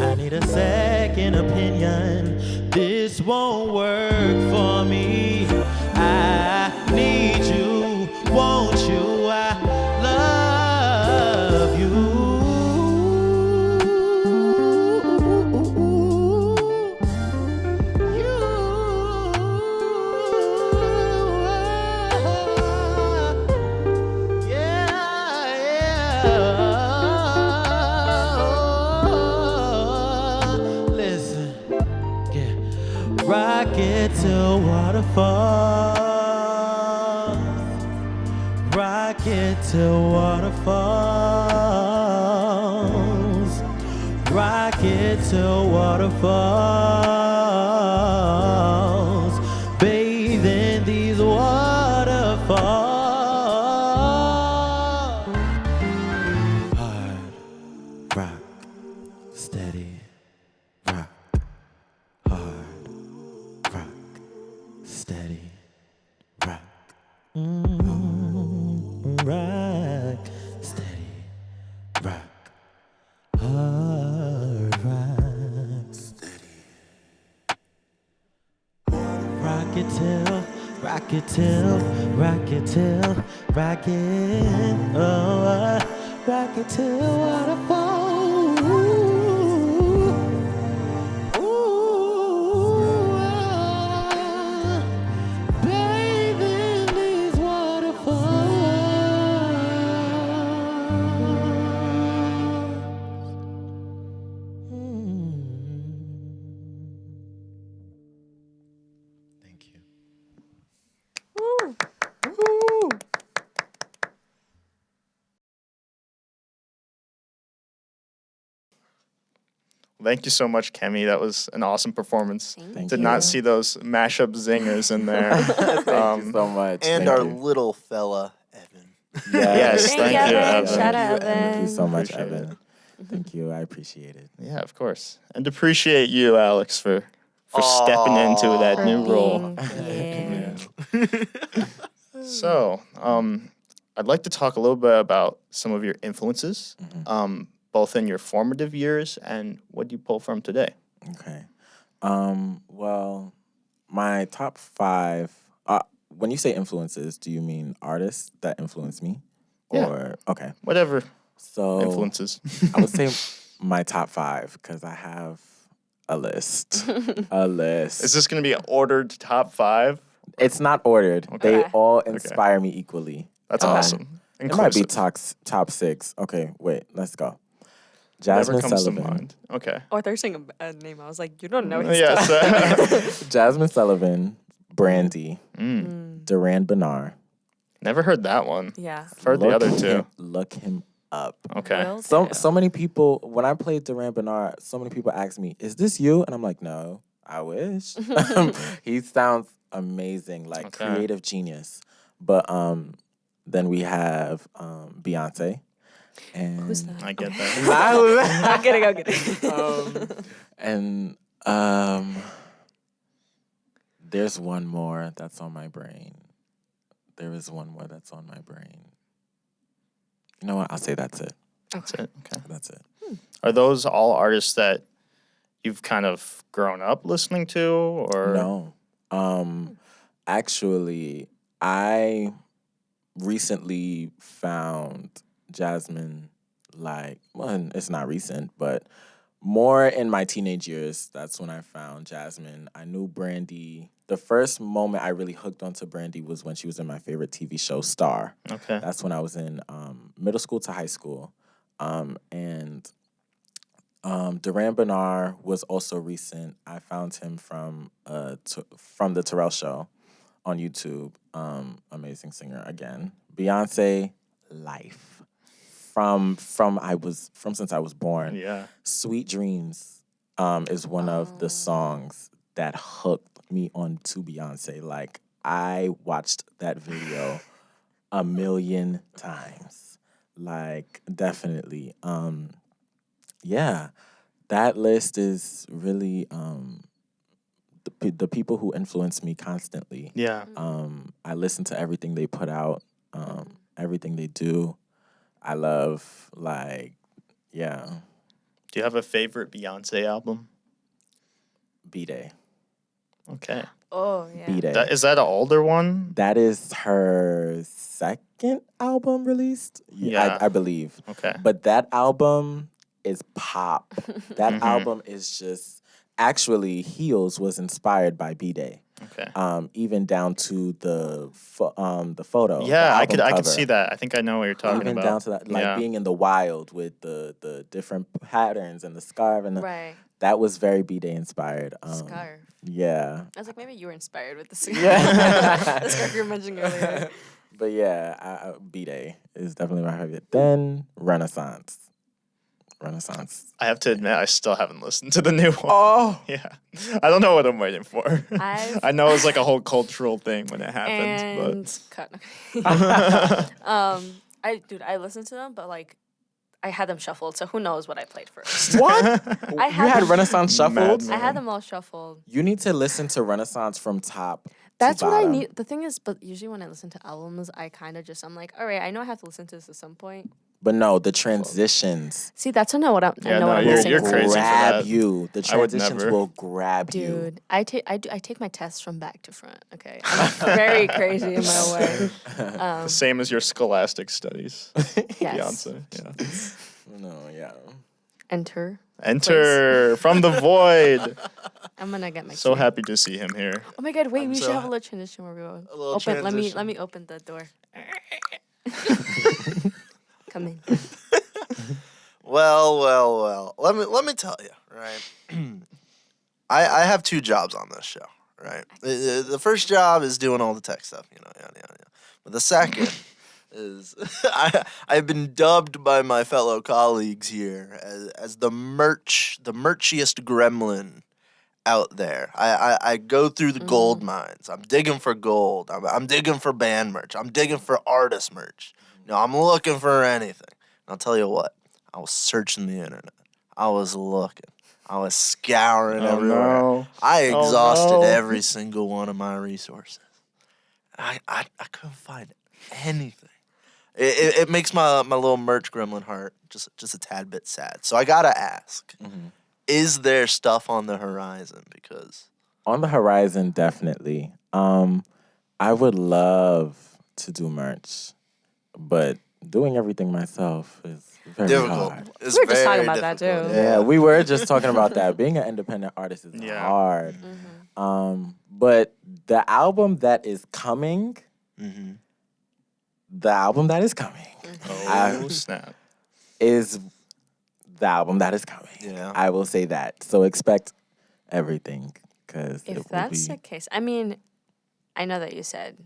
Speaker 9: I need a second opinion. This won't work for me. I need you, won't you? I love you. Listen, yeah. Rock it till waterfalls. Rock it till waterfalls. Rock it till waterfalls. Bathe in these waterfalls. Hard rock, steady rock. Hard rock, steady rock. Rock, steady rock. Hard rock, steady. Rock it till, rock it till, rock it till, rock it. Oh, rock it till waterfall. Ooh, bathe in these waterfalls. Thank you.
Speaker 2: Woo.
Speaker 3: Thank you so much, Kemmii. That was an awesome performance.
Speaker 5: Thank
Speaker 3: Did
Speaker 5: you.
Speaker 3: not see those mashup zingers in there.
Speaker 5: Thank you so much.
Speaker 4: And
Speaker 5: Thank
Speaker 4: our
Speaker 5: you.
Speaker 4: little fella, Evan.
Speaker 3: Yes,
Speaker 2: Thank
Speaker 3: thank
Speaker 2: you,
Speaker 3: you,
Speaker 2: Evan.
Speaker 3: Evan.
Speaker 2: Shout out,
Speaker 5: Thank you so
Speaker 2: Evan.
Speaker 5: much,
Speaker 3: Appreciate
Speaker 5: Evan. Thank you. I appreciate it.
Speaker 3: Yeah, of course. And appreciate you, Alex, for stepping into that
Speaker 2: For
Speaker 3: new role.
Speaker 2: being, yeah.
Speaker 3: So, I'd like to talk a little bit about some of your influences, both in your formative years and what you pull from today.
Speaker 5: Okay. Well, my top 5. When you say influences, do you mean artists that influence me?
Speaker 3: Yeah.
Speaker 5: Or okay.
Speaker 3: Whatever
Speaker 5: So
Speaker 3: influences.
Speaker 5: I would say my top 5 because I have a list. A list.
Speaker 3: Is this going to be an ordered top 5?
Speaker 5: It's not ordered. They
Speaker 2: Okay.
Speaker 5: all inspire me equally.
Speaker 3: That's awesome.
Speaker 5: It might be
Speaker 3: Inclusive.
Speaker 5: top 6. Okay, wait. Let's go.
Speaker 3: Whatever
Speaker 5: Jasmine
Speaker 3: comes
Speaker 5: Sullivan.
Speaker 3: to mind. Okay.
Speaker 2: Oh, they're saying a name. I was like, you don't know his
Speaker 3: Yes.
Speaker 2: stuff.
Speaker 5: Jasmine Sullivan, Brandy,
Speaker 3: Mm.
Speaker 5: Duran Bernard.
Speaker 3: Never heard that one.
Speaker 2: Yeah.
Speaker 3: I've heard the other two.
Speaker 5: Look him up.
Speaker 3: Okay.
Speaker 2: Will
Speaker 5: So
Speaker 2: do.
Speaker 5: so many people, when I played Duran Bernard, so many people ask me, "Is this you?" And I'm like, "No, I wish." He sounds amazing, like
Speaker 3: Okay.
Speaker 5: creative genius. But then we have Beyonce. And
Speaker 2: Who's that?
Speaker 3: I get
Speaker 2: Okay.
Speaker 3: that.
Speaker 2: I'm kidding. I'm kidding.
Speaker 5: and There's one more that's on my brain. There is one more that's on my brain. You know what? I'll say that's it.
Speaker 3: That's it. Okay.
Speaker 5: That's it.
Speaker 3: Are those all artists that you've kind of grown up listening to, or
Speaker 5: No. Actually, I recently found Jasmine, like, well, it's not recent, but more in my teenage years. That's when I found Jasmine. I knew Brandy. The first moment I really hooked onto Brandy was when she was in my favorite TV show, Star.
Speaker 3: Okay.
Speaker 5: That's when I was in middle school to high school. And Duran Bernard was also recent. I found him from the Terrell Show on YouTube. Amazing singer again. Beyonce, Life. From since I was born.
Speaker 3: Yeah.
Speaker 5: Sweet Dreams is one of the songs that hooked me onto Beyonce. Like, I watched that video a million times. Like, definitely. Yeah, that list is really the people who influence me constantly.
Speaker 3: Yeah.
Speaker 5: I listen to everything they put out, everything they do. I love, like, yeah,
Speaker 3: Do you have a favorite Beyonce album?
Speaker 5: B-Day.
Speaker 3: Okay.
Speaker 2: Oh, yeah.
Speaker 5: B-Day.
Speaker 3: Is that an older one?
Speaker 5: That is her second album released.
Speaker 3: Yeah.
Speaker 5: I believe.
Speaker 3: Okay.
Speaker 5: But that album is pop. That
Speaker 3: Mhm.
Speaker 5: album is just, actually, Heels was inspired by B-Day.
Speaker 3: Okay.
Speaker 5: Even down to the photo.
Speaker 3: Yeah,
Speaker 5: the
Speaker 3: I
Speaker 5: album
Speaker 3: could
Speaker 5: cover.
Speaker 3: see that. I think I know what you're talking
Speaker 5: Even
Speaker 3: about.
Speaker 5: down to that, like,
Speaker 3: Yeah.
Speaker 5: being in the wild with the different patterns and the scarf and
Speaker 2: Right.
Speaker 5: that was very B-Day inspired.
Speaker 2: Scarf.
Speaker 5: Yeah.
Speaker 2: I was like, maybe you were inspired with the scarf.
Speaker 5: Yeah.
Speaker 2: The scarf you were mentioning earlier.
Speaker 5: But yeah, B-Day is definitely my favorite. Then Renaissance.
Speaker 3: I have to admit, I still haven't listened to the new one.
Speaker 5: Oh.
Speaker 3: Yeah. I don't know what I'm waiting for.
Speaker 2: I've-
Speaker 3: I know it's like a whole cultural thing when it happens,
Speaker 2: And cut. I listened to them, but like, I had them shuffled, so who knows what I played first.
Speaker 5: What?
Speaker 2: I
Speaker 5: You
Speaker 2: had
Speaker 5: had
Speaker 2: them-
Speaker 5: Renaissance shuffled?
Speaker 3: Mad
Speaker 2: I had them all shuffled.
Speaker 5: You need to listen to Renaissance from top
Speaker 2: That's
Speaker 5: to
Speaker 2: what I
Speaker 5: bottom.
Speaker 2: need. The thing is, but usually when I listen to albums, I kind of just, I'm like, all right, I know I have to listen to this at some point.
Speaker 5: But no, the transitions
Speaker 2: See, that's I know what I'm.
Speaker 3: Yeah,
Speaker 2: I know
Speaker 3: no,
Speaker 2: what I'm
Speaker 3: you're-
Speaker 2: listening
Speaker 3: you're
Speaker 2: to.
Speaker 3: crazy for
Speaker 5: grab
Speaker 3: that.
Speaker 5: you. The
Speaker 3: I would
Speaker 5: transitions
Speaker 3: never.
Speaker 5: will grab you.
Speaker 2: Dude, I take my tests from back to front. Okay, I'm very crazy in my way.
Speaker 3: The same as your scholastic studies.
Speaker 2: Yes.
Speaker 3: Beyonce. Yeah.
Speaker 5: No, yeah.
Speaker 2: Enter.
Speaker 3: Enter from the void.
Speaker 2: I'm gonna get my.
Speaker 3: So
Speaker 2: key.
Speaker 3: happy to see him here.
Speaker 2: Oh my god! Wait,
Speaker 4: I'm
Speaker 2: we
Speaker 4: so
Speaker 2: should have a little transition where we go.
Speaker 4: A little
Speaker 2: Open. Let
Speaker 4: transition.
Speaker 2: me open the door. Come in.
Speaker 4: Well. Let me tell you, right? I have two jobs on this show, right? The first job is doing all the tech stuff, yada. But the second is I've been dubbed by my fellow colleagues here as the merchiest gremlin out there. I go through the gold mines. I'm digging for gold. I'm digging for band merch. I'm digging for artist merch. I'm looking for anything. And I'll tell you what, I was searching the internet. I was looking. I was scouring
Speaker 3: Oh,
Speaker 4: everywhere.
Speaker 3: no.
Speaker 4: I
Speaker 3: Oh,
Speaker 4: exhausted
Speaker 3: no.
Speaker 4: every single one of my resources. I couldn't find anything. It makes my little merch gremlin heart just a tad bit sad. So I gotta ask, is there stuff on the horizon? Because
Speaker 5: On the horizon, definitely. I would love to do merch, but doing everything myself is very
Speaker 4: difficult.
Speaker 5: hard.
Speaker 4: It's
Speaker 2: We were just talking
Speaker 4: very
Speaker 2: about that,
Speaker 4: difficult.
Speaker 2: too.
Speaker 5: Yeah, we were just talking about that. Being an independent artist is
Speaker 3: Yeah.
Speaker 5: hard.
Speaker 2: Mm-hmm.
Speaker 5: But the album that is coming, the album that is coming
Speaker 3: Oh, snap.
Speaker 5: is the album that is coming.
Speaker 4: Yeah.
Speaker 5: I will say that. So expect everything, because
Speaker 2: If that's the case, I mean, I know that you said,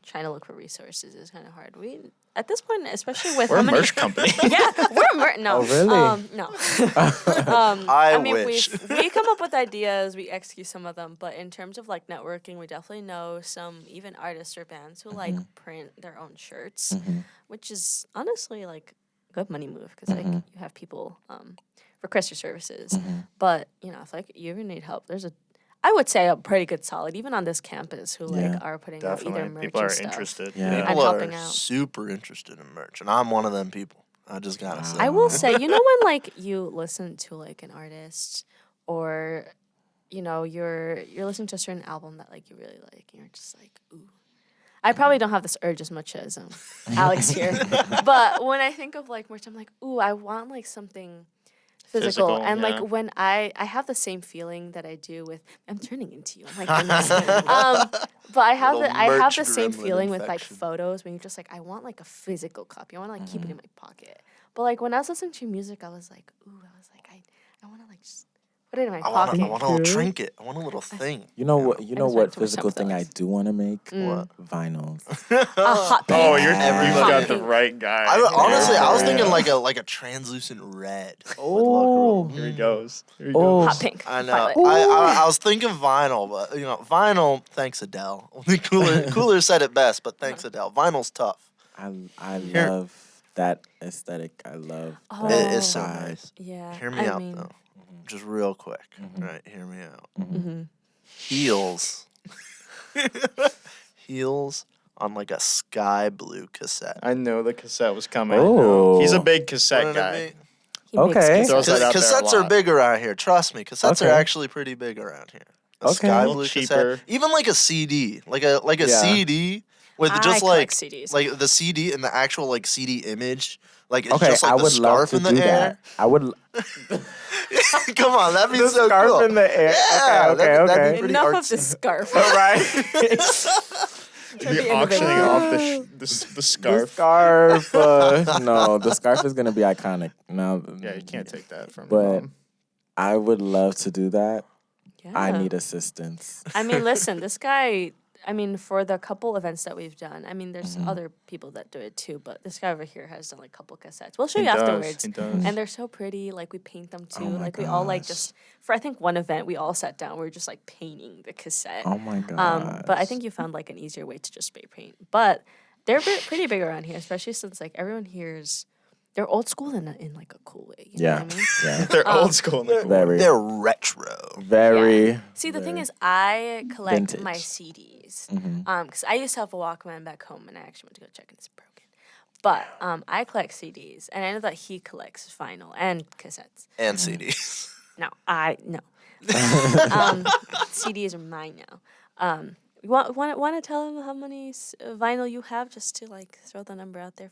Speaker 2: trying to look for resources is kind of hard. We, at this point, especially with
Speaker 3: We're
Speaker 2: how
Speaker 3: a
Speaker 2: many...
Speaker 3: merch company.
Speaker 2: Yeah, we're a merch... No.
Speaker 5: Oh, really?
Speaker 2: No.
Speaker 4: I
Speaker 2: mean,
Speaker 4: wish.
Speaker 2: we come up with ideas, we execute some of them, but in terms of, like, networking, we definitely know some even artists or bands who, like, print their own shirts, which is honestly, like, a good money move, because, like, you have people request your services. But, if, like, you even need help, I would say a pretty good solid, even on this campus, who
Speaker 5: Yeah,
Speaker 2: like are putting out either
Speaker 3: Definitely.
Speaker 2: merch
Speaker 3: People
Speaker 2: and
Speaker 3: are
Speaker 2: stuff.
Speaker 3: interested.
Speaker 5: Yeah.
Speaker 2: And
Speaker 4: People are
Speaker 2: helping out.
Speaker 4: super interested in merch, and I'm one of them people. I just gotta say.
Speaker 2: I will say, you know, when like you listen to like an artist, or you know, you're listening to a certain album that like you really like, and you're just like, ooh. I probably don't have this urge as much as Alex here, but when I think of like merch, I'm like, ooh, I want like something physical.
Speaker 3: Physical,
Speaker 2: And
Speaker 3: yeah.
Speaker 2: like when I have the same feeling that I do with, I'm turning into you. I'm like, goodness. But I have
Speaker 4: Little
Speaker 2: I have
Speaker 4: merch
Speaker 2: the same
Speaker 4: gremlin
Speaker 2: feeling with like
Speaker 4: infection.
Speaker 2: photos when you're just like, I want like a physical copy. I want to like keep it in my pocket. But like when I was listening to music, I was like, ooh, I want to like just put it in my pocket.
Speaker 4: I want a little trinket. I want a little thing.
Speaker 5: You know what? You know
Speaker 2: just
Speaker 5: what
Speaker 2: went too much
Speaker 5: physical thing I
Speaker 2: psychedelics.
Speaker 5: do want to make?
Speaker 4: What?
Speaker 5: Vinyls.
Speaker 2: A hot pink.
Speaker 3: Oh, you've
Speaker 4: Everybody-
Speaker 3: got the right guy.
Speaker 4: Honestly, I was
Speaker 5: Yeah.
Speaker 4: thinking like a translucent red. would look
Speaker 5: Oh.
Speaker 4: real-
Speaker 3: Here he goes. Here he
Speaker 5: Oh.
Speaker 3: goes.
Speaker 2: Hot pink.
Speaker 4: I know.
Speaker 2: Violet.
Speaker 4: I was thinking vinyl, but you know, vinyl. Thanks Adele. Cooler said it best, but thanks Adele. Vinyl's tough.
Speaker 5: I
Speaker 3: Here.
Speaker 5: love that aesthetic. I love.
Speaker 2: Oh.
Speaker 5: that
Speaker 4: It's so
Speaker 5: vibe.
Speaker 4: nice.
Speaker 2: Yeah.
Speaker 4: Hear me
Speaker 2: I
Speaker 4: out
Speaker 2: mean,
Speaker 4: though, just real quick. Right, hear me out.
Speaker 2: Mm-hmm.
Speaker 4: Heels, heels on like a sky blue cassette.
Speaker 3: I know the cassette was coming.
Speaker 5: Oh.
Speaker 3: He's a big cassette
Speaker 4: Wouldn't it
Speaker 3: guy.
Speaker 4: be?
Speaker 2: He makes
Speaker 5: Okay.
Speaker 2: kisses.
Speaker 3: Throws that out there a
Speaker 4: Cassettes are
Speaker 3: lot.
Speaker 4: big around here. Trust me, cassettes
Speaker 5: Okay.
Speaker 4: are actually pretty big around here. A
Speaker 5: Okay.
Speaker 4: sky
Speaker 3: A little
Speaker 4: blue
Speaker 3: cheaper.
Speaker 4: cassette, even like a CD, like a
Speaker 5: Yeah.
Speaker 4: CD with
Speaker 2: I
Speaker 4: just like
Speaker 2: collect CDs.
Speaker 4: like the CD and the actual like CD image, like it's
Speaker 5: Okay,
Speaker 4: just like
Speaker 5: I
Speaker 4: the
Speaker 5: would love
Speaker 4: scarf
Speaker 5: to
Speaker 4: in the
Speaker 5: do
Speaker 4: air.
Speaker 5: that. I would.
Speaker 4: Come on, that'd be
Speaker 5: The
Speaker 4: so
Speaker 5: scarf
Speaker 4: cool.
Speaker 5: in the air.
Speaker 4: Yeah,
Speaker 5: Okay,
Speaker 4: that'd
Speaker 5: okay.
Speaker 4: be pretty
Speaker 2: Enough
Speaker 4: artsy.
Speaker 2: of the scarf.
Speaker 5: All right.
Speaker 3: The auctioning off the
Speaker 5: The
Speaker 3: scarf.
Speaker 5: scarf. No, the scarf is gonna be iconic. No.
Speaker 3: Yeah, you can't take that from
Speaker 5: But
Speaker 3: him.
Speaker 5: I would love to do that. I
Speaker 2: Yeah.
Speaker 5: need assistance.
Speaker 2: I mean, listen, this guy, I mean, for the couple events that we've done, I mean, there's
Speaker 5: Mm-hmm.
Speaker 2: other people that do it too, but this guy over here has done like a couple cassettes. We'll show
Speaker 3: He
Speaker 2: you
Speaker 3: does,
Speaker 2: afterwards.
Speaker 3: he does.
Speaker 2: And they're so pretty. Like, we paint them too.
Speaker 5: Oh my
Speaker 2: Like, we all like
Speaker 5: gosh.
Speaker 2: just, for I think one event, we all sat down. We were just like painting the cassette.
Speaker 5: Oh my god.
Speaker 2: But I think you found like an easier way to just spray paint. But they're pretty big around here, especially since like everyone here is, they're old school in like a cool way. You know
Speaker 5: Yeah.
Speaker 2: what I mean?
Speaker 5: Yeah.
Speaker 3: They're old school. In the cool way.
Speaker 5: Very.
Speaker 4: They're retro.
Speaker 5: Very.
Speaker 2: Yeah. See, the thing is, I collect my
Speaker 5: Vintage.
Speaker 2: CDs.
Speaker 5: Mm-hmm.
Speaker 2: Because I used to have a Walkman back home, and I actually went to go check, and it's broken. But I collect CDs, and I know that he collects vinyl and cassettes.
Speaker 4: And CDs.
Speaker 2: No. CDs are mine now. You want to tell him how many vinyl you have, just to like throw the number out there?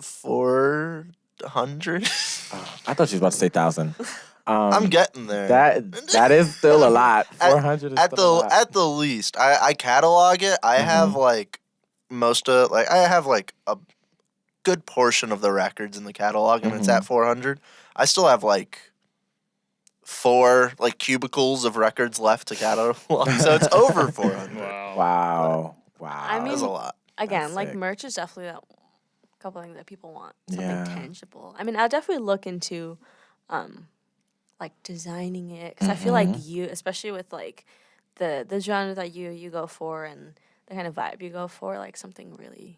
Speaker 4: 400.
Speaker 5: I thought she was about to say 1,000.
Speaker 4: I'm getting there.
Speaker 5: That is still a lot. 400 is
Speaker 4: at
Speaker 5: still a lot.
Speaker 4: at the least. I catalog it. I have like most of like I have like a good portion of the records in the catalog, and it's at 400. I still have like 4 like cubicles of records left to catalog, so it's over 400.
Speaker 3: Wow.
Speaker 5: Wow.
Speaker 2: I mean,
Speaker 4: That's a lot.
Speaker 2: Again,
Speaker 5: That's
Speaker 2: like
Speaker 5: sick.
Speaker 2: merch is definitely that couple things that people want. Something
Speaker 5: Yeah.
Speaker 2: tangible. I mean, I'll definitely look into like designing it, because I feel like you, especially with like the genre that you go for and the kind of vibe you go for, like something really.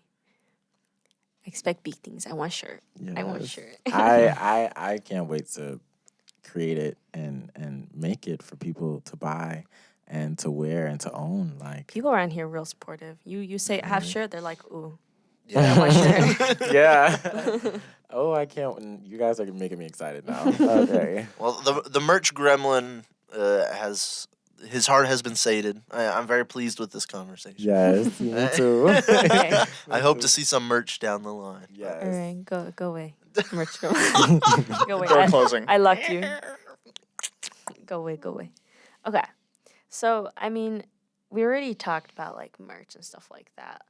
Speaker 2: I expect big things. I want shirt. I want
Speaker 5: Yes.
Speaker 2: shirt.
Speaker 5: I can't wait to create it and make it for people to buy and to wear and to own. Like
Speaker 2: People around here are real supportive. You say I have shirt, they're like, ooh,
Speaker 4: Yeah.
Speaker 2: I want shirt.
Speaker 5: yeah. Oh, I can't. You guys are making me excited now. Okay.
Speaker 4: Well, the merch gremlin has his heart has been sated. I'm very pleased with this conversation.
Speaker 5: Yes, me too.
Speaker 2: Okay.
Speaker 4: I hope to see some merch down the line.
Speaker 2: All
Speaker 5: Yes.
Speaker 2: right, go away. Merch go. Go away.
Speaker 3: Door closing.
Speaker 2: I locked you. Go away. Okay. So, I mean, we already talked about like merch and stuff like that.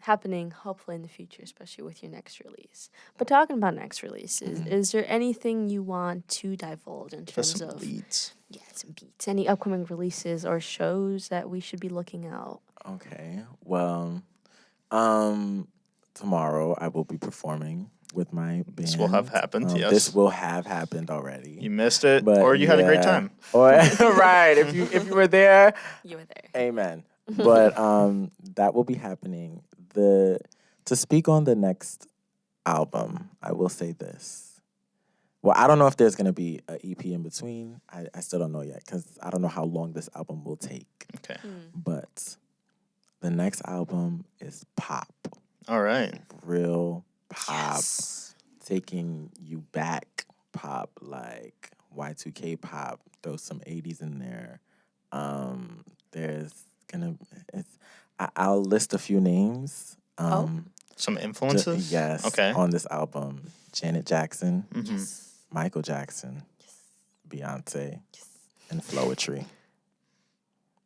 Speaker 2: Happening hopefully in the future, especially with your next release. But talking about next releases, is there anything you want to divulge in terms
Speaker 3: Some
Speaker 2: of
Speaker 3: leads.
Speaker 2: some beats, any upcoming releases or shows that we should be looking out?
Speaker 5: Okay. Well, tomorrow I will be performing with my band.
Speaker 3: This will have happened, yes.
Speaker 5: This will have happened already.
Speaker 3: You missed it,
Speaker 5: But
Speaker 3: or you had a great
Speaker 5: yeah.
Speaker 3: time.
Speaker 5: Or right. If you were there,
Speaker 2: You were there.
Speaker 5: amen. But that will be happening. To speak on the next album, I will say this. Well, I don't know if there's gonna be an EP in between. I still don't know yet because I don't know how long this album will take.
Speaker 3: Okay.
Speaker 5: But the next album is pop,
Speaker 3: All right.
Speaker 5: real pop, taking you back pop, like Y2K pop. Throw some 80s in there. There's gonna I'll list a few names.
Speaker 3: Some influences?
Speaker 5: Yes.
Speaker 3: Okay.
Speaker 5: On this album, Janet Jackson,
Speaker 3: Mm-hmm.
Speaker 5: Michael Jackson, Beyonce, and Flowetry.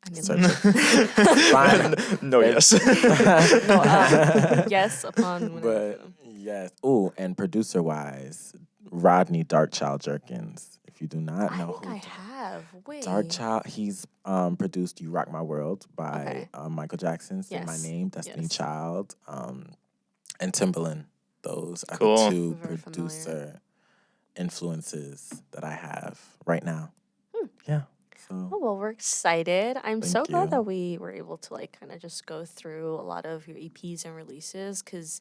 Speaker 2: I mean,
Speaker 5: Search it. Fine.
Speaker 3: No, yes.
Speaker 2: yes, upon whenever.
Speaker 5: But yes. Ooh, and producer wise, Rodney Darkchild Jerkins. If you do not
Speaker 2: I
Speaker 5: know
Speaker 2: think
Speaker 5: who
Speaker 2: I have. Wait.
Speaker 5: Darkchild, he's produced "You Rock My World" by Michael Jackson, "Say My
Speaker 2: Yes.
Speaker 5: Name," Destiny
Speaker 2: Yes.
Speaker 5: Child, and Timbaland. Those are
Speaker 3: Cool.
Speaker 5: the two
Speaker 2: Very
Speaker 5: producer influences that I have right now. Yeah. So
Speaker 2: Oh, well, we're excited. I'm so
Speaker 5: Thank
Speaker 2: glad
Speaker 5: you.
Speaker 2: that we were able to like kind of just go through a lot of your EPs and releases because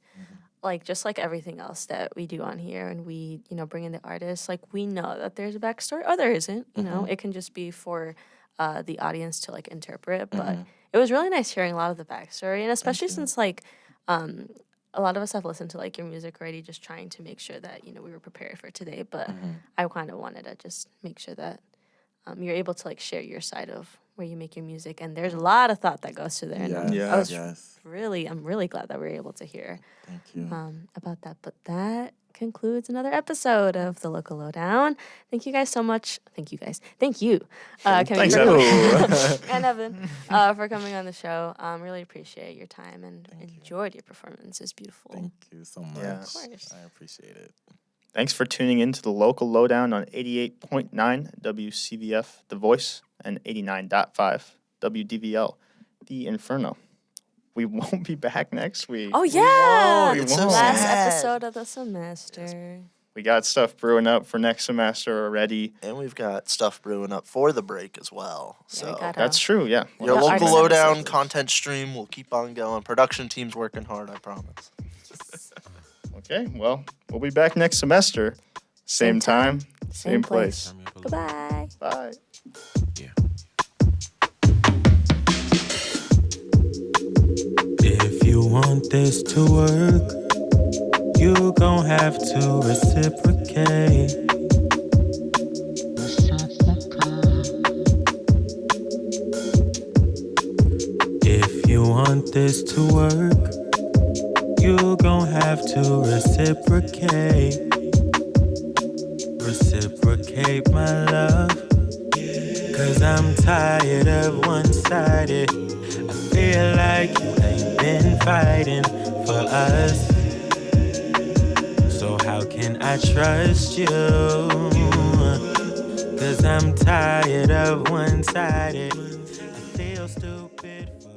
Speaker 2: like just like everything else that we do on here and we, bring in the artists, like we know that there's a backstory or there isn't, it can just be for the audience to like interpret. But it was really nice hearing a lot of the backstory and especially since like a lot of us have listened to like your music already, just trying to make sure that, we were prepared for today. But I kind of wanted to just make sure that you're able to like share your side of where you make your music, and there's a lot of thought that goes to there. And
Speaker 5: yes,
Speaker 2: I was
Speaker 5: yes.
Speaker 2: I'm really glad that we were able to hear
Speaker 5: Thank you.
Speaker 2: about that. But that concludes another episode of the Local Lowdown. Thank you guys so much. Thank you guys. Thank you, Kemmii,
Speaker 3: Thanks,
Speaker 2: for
Speaker 3: Evan.
Speaker 2: coming- and Evan for coming on the show. Really appreciate your time and enjoyed your performance. It's beautiful.
Speaker 5: Thank you so much.
Speaker 3: Yeah. Of
Speaker 2: course.
Speaker 5: I appreciate it.
Speaker 3: Thanks for tuning in to the Local Lowdown on 88.9 WCVF The Voice and 89.5 WDVL The Inferno. We won't be back next week.
Speaker 2: Oh yeah,
Speaker 3: We
Speaker 4: It's so
Speaker 3: won't.
Speaker 2: last
Speaker 4: sad.
Speaker 2: episode of the semester.
Speaker 3: We got stuff brewing up for next semester already.
Speaker 4: And we've got stuff brewing up for the break as well.
Speaker 2: Yeah,
Speaker 4: So
Speaker 2: we got
Speaker 3: That's true, yeah.
Speaker 4: your
Speaker 2: Yeah,
Speaker 4: local
Speaker 2: artist
Speaker 4: lowdown
Speaker 2: episodes.
Speaker 4: content stream will keep on going. Production team's working hard, I promise.
Speaker 3: Okay, well, we'll be back next semester. Same time, same place.
Speaker 2: Goodbye.
Speaker 3: Bye.
Speaker 9: If you want this to work, you gon' have to reciprocate. If you want this to work, you gon' have to reciprocate. Reciprocate my love, 'cause I'm tired of one-sided. I feel like you ain't been fighting for us. So how can I trust you? 'Cause I'm tired of one-sided. I feel stupid for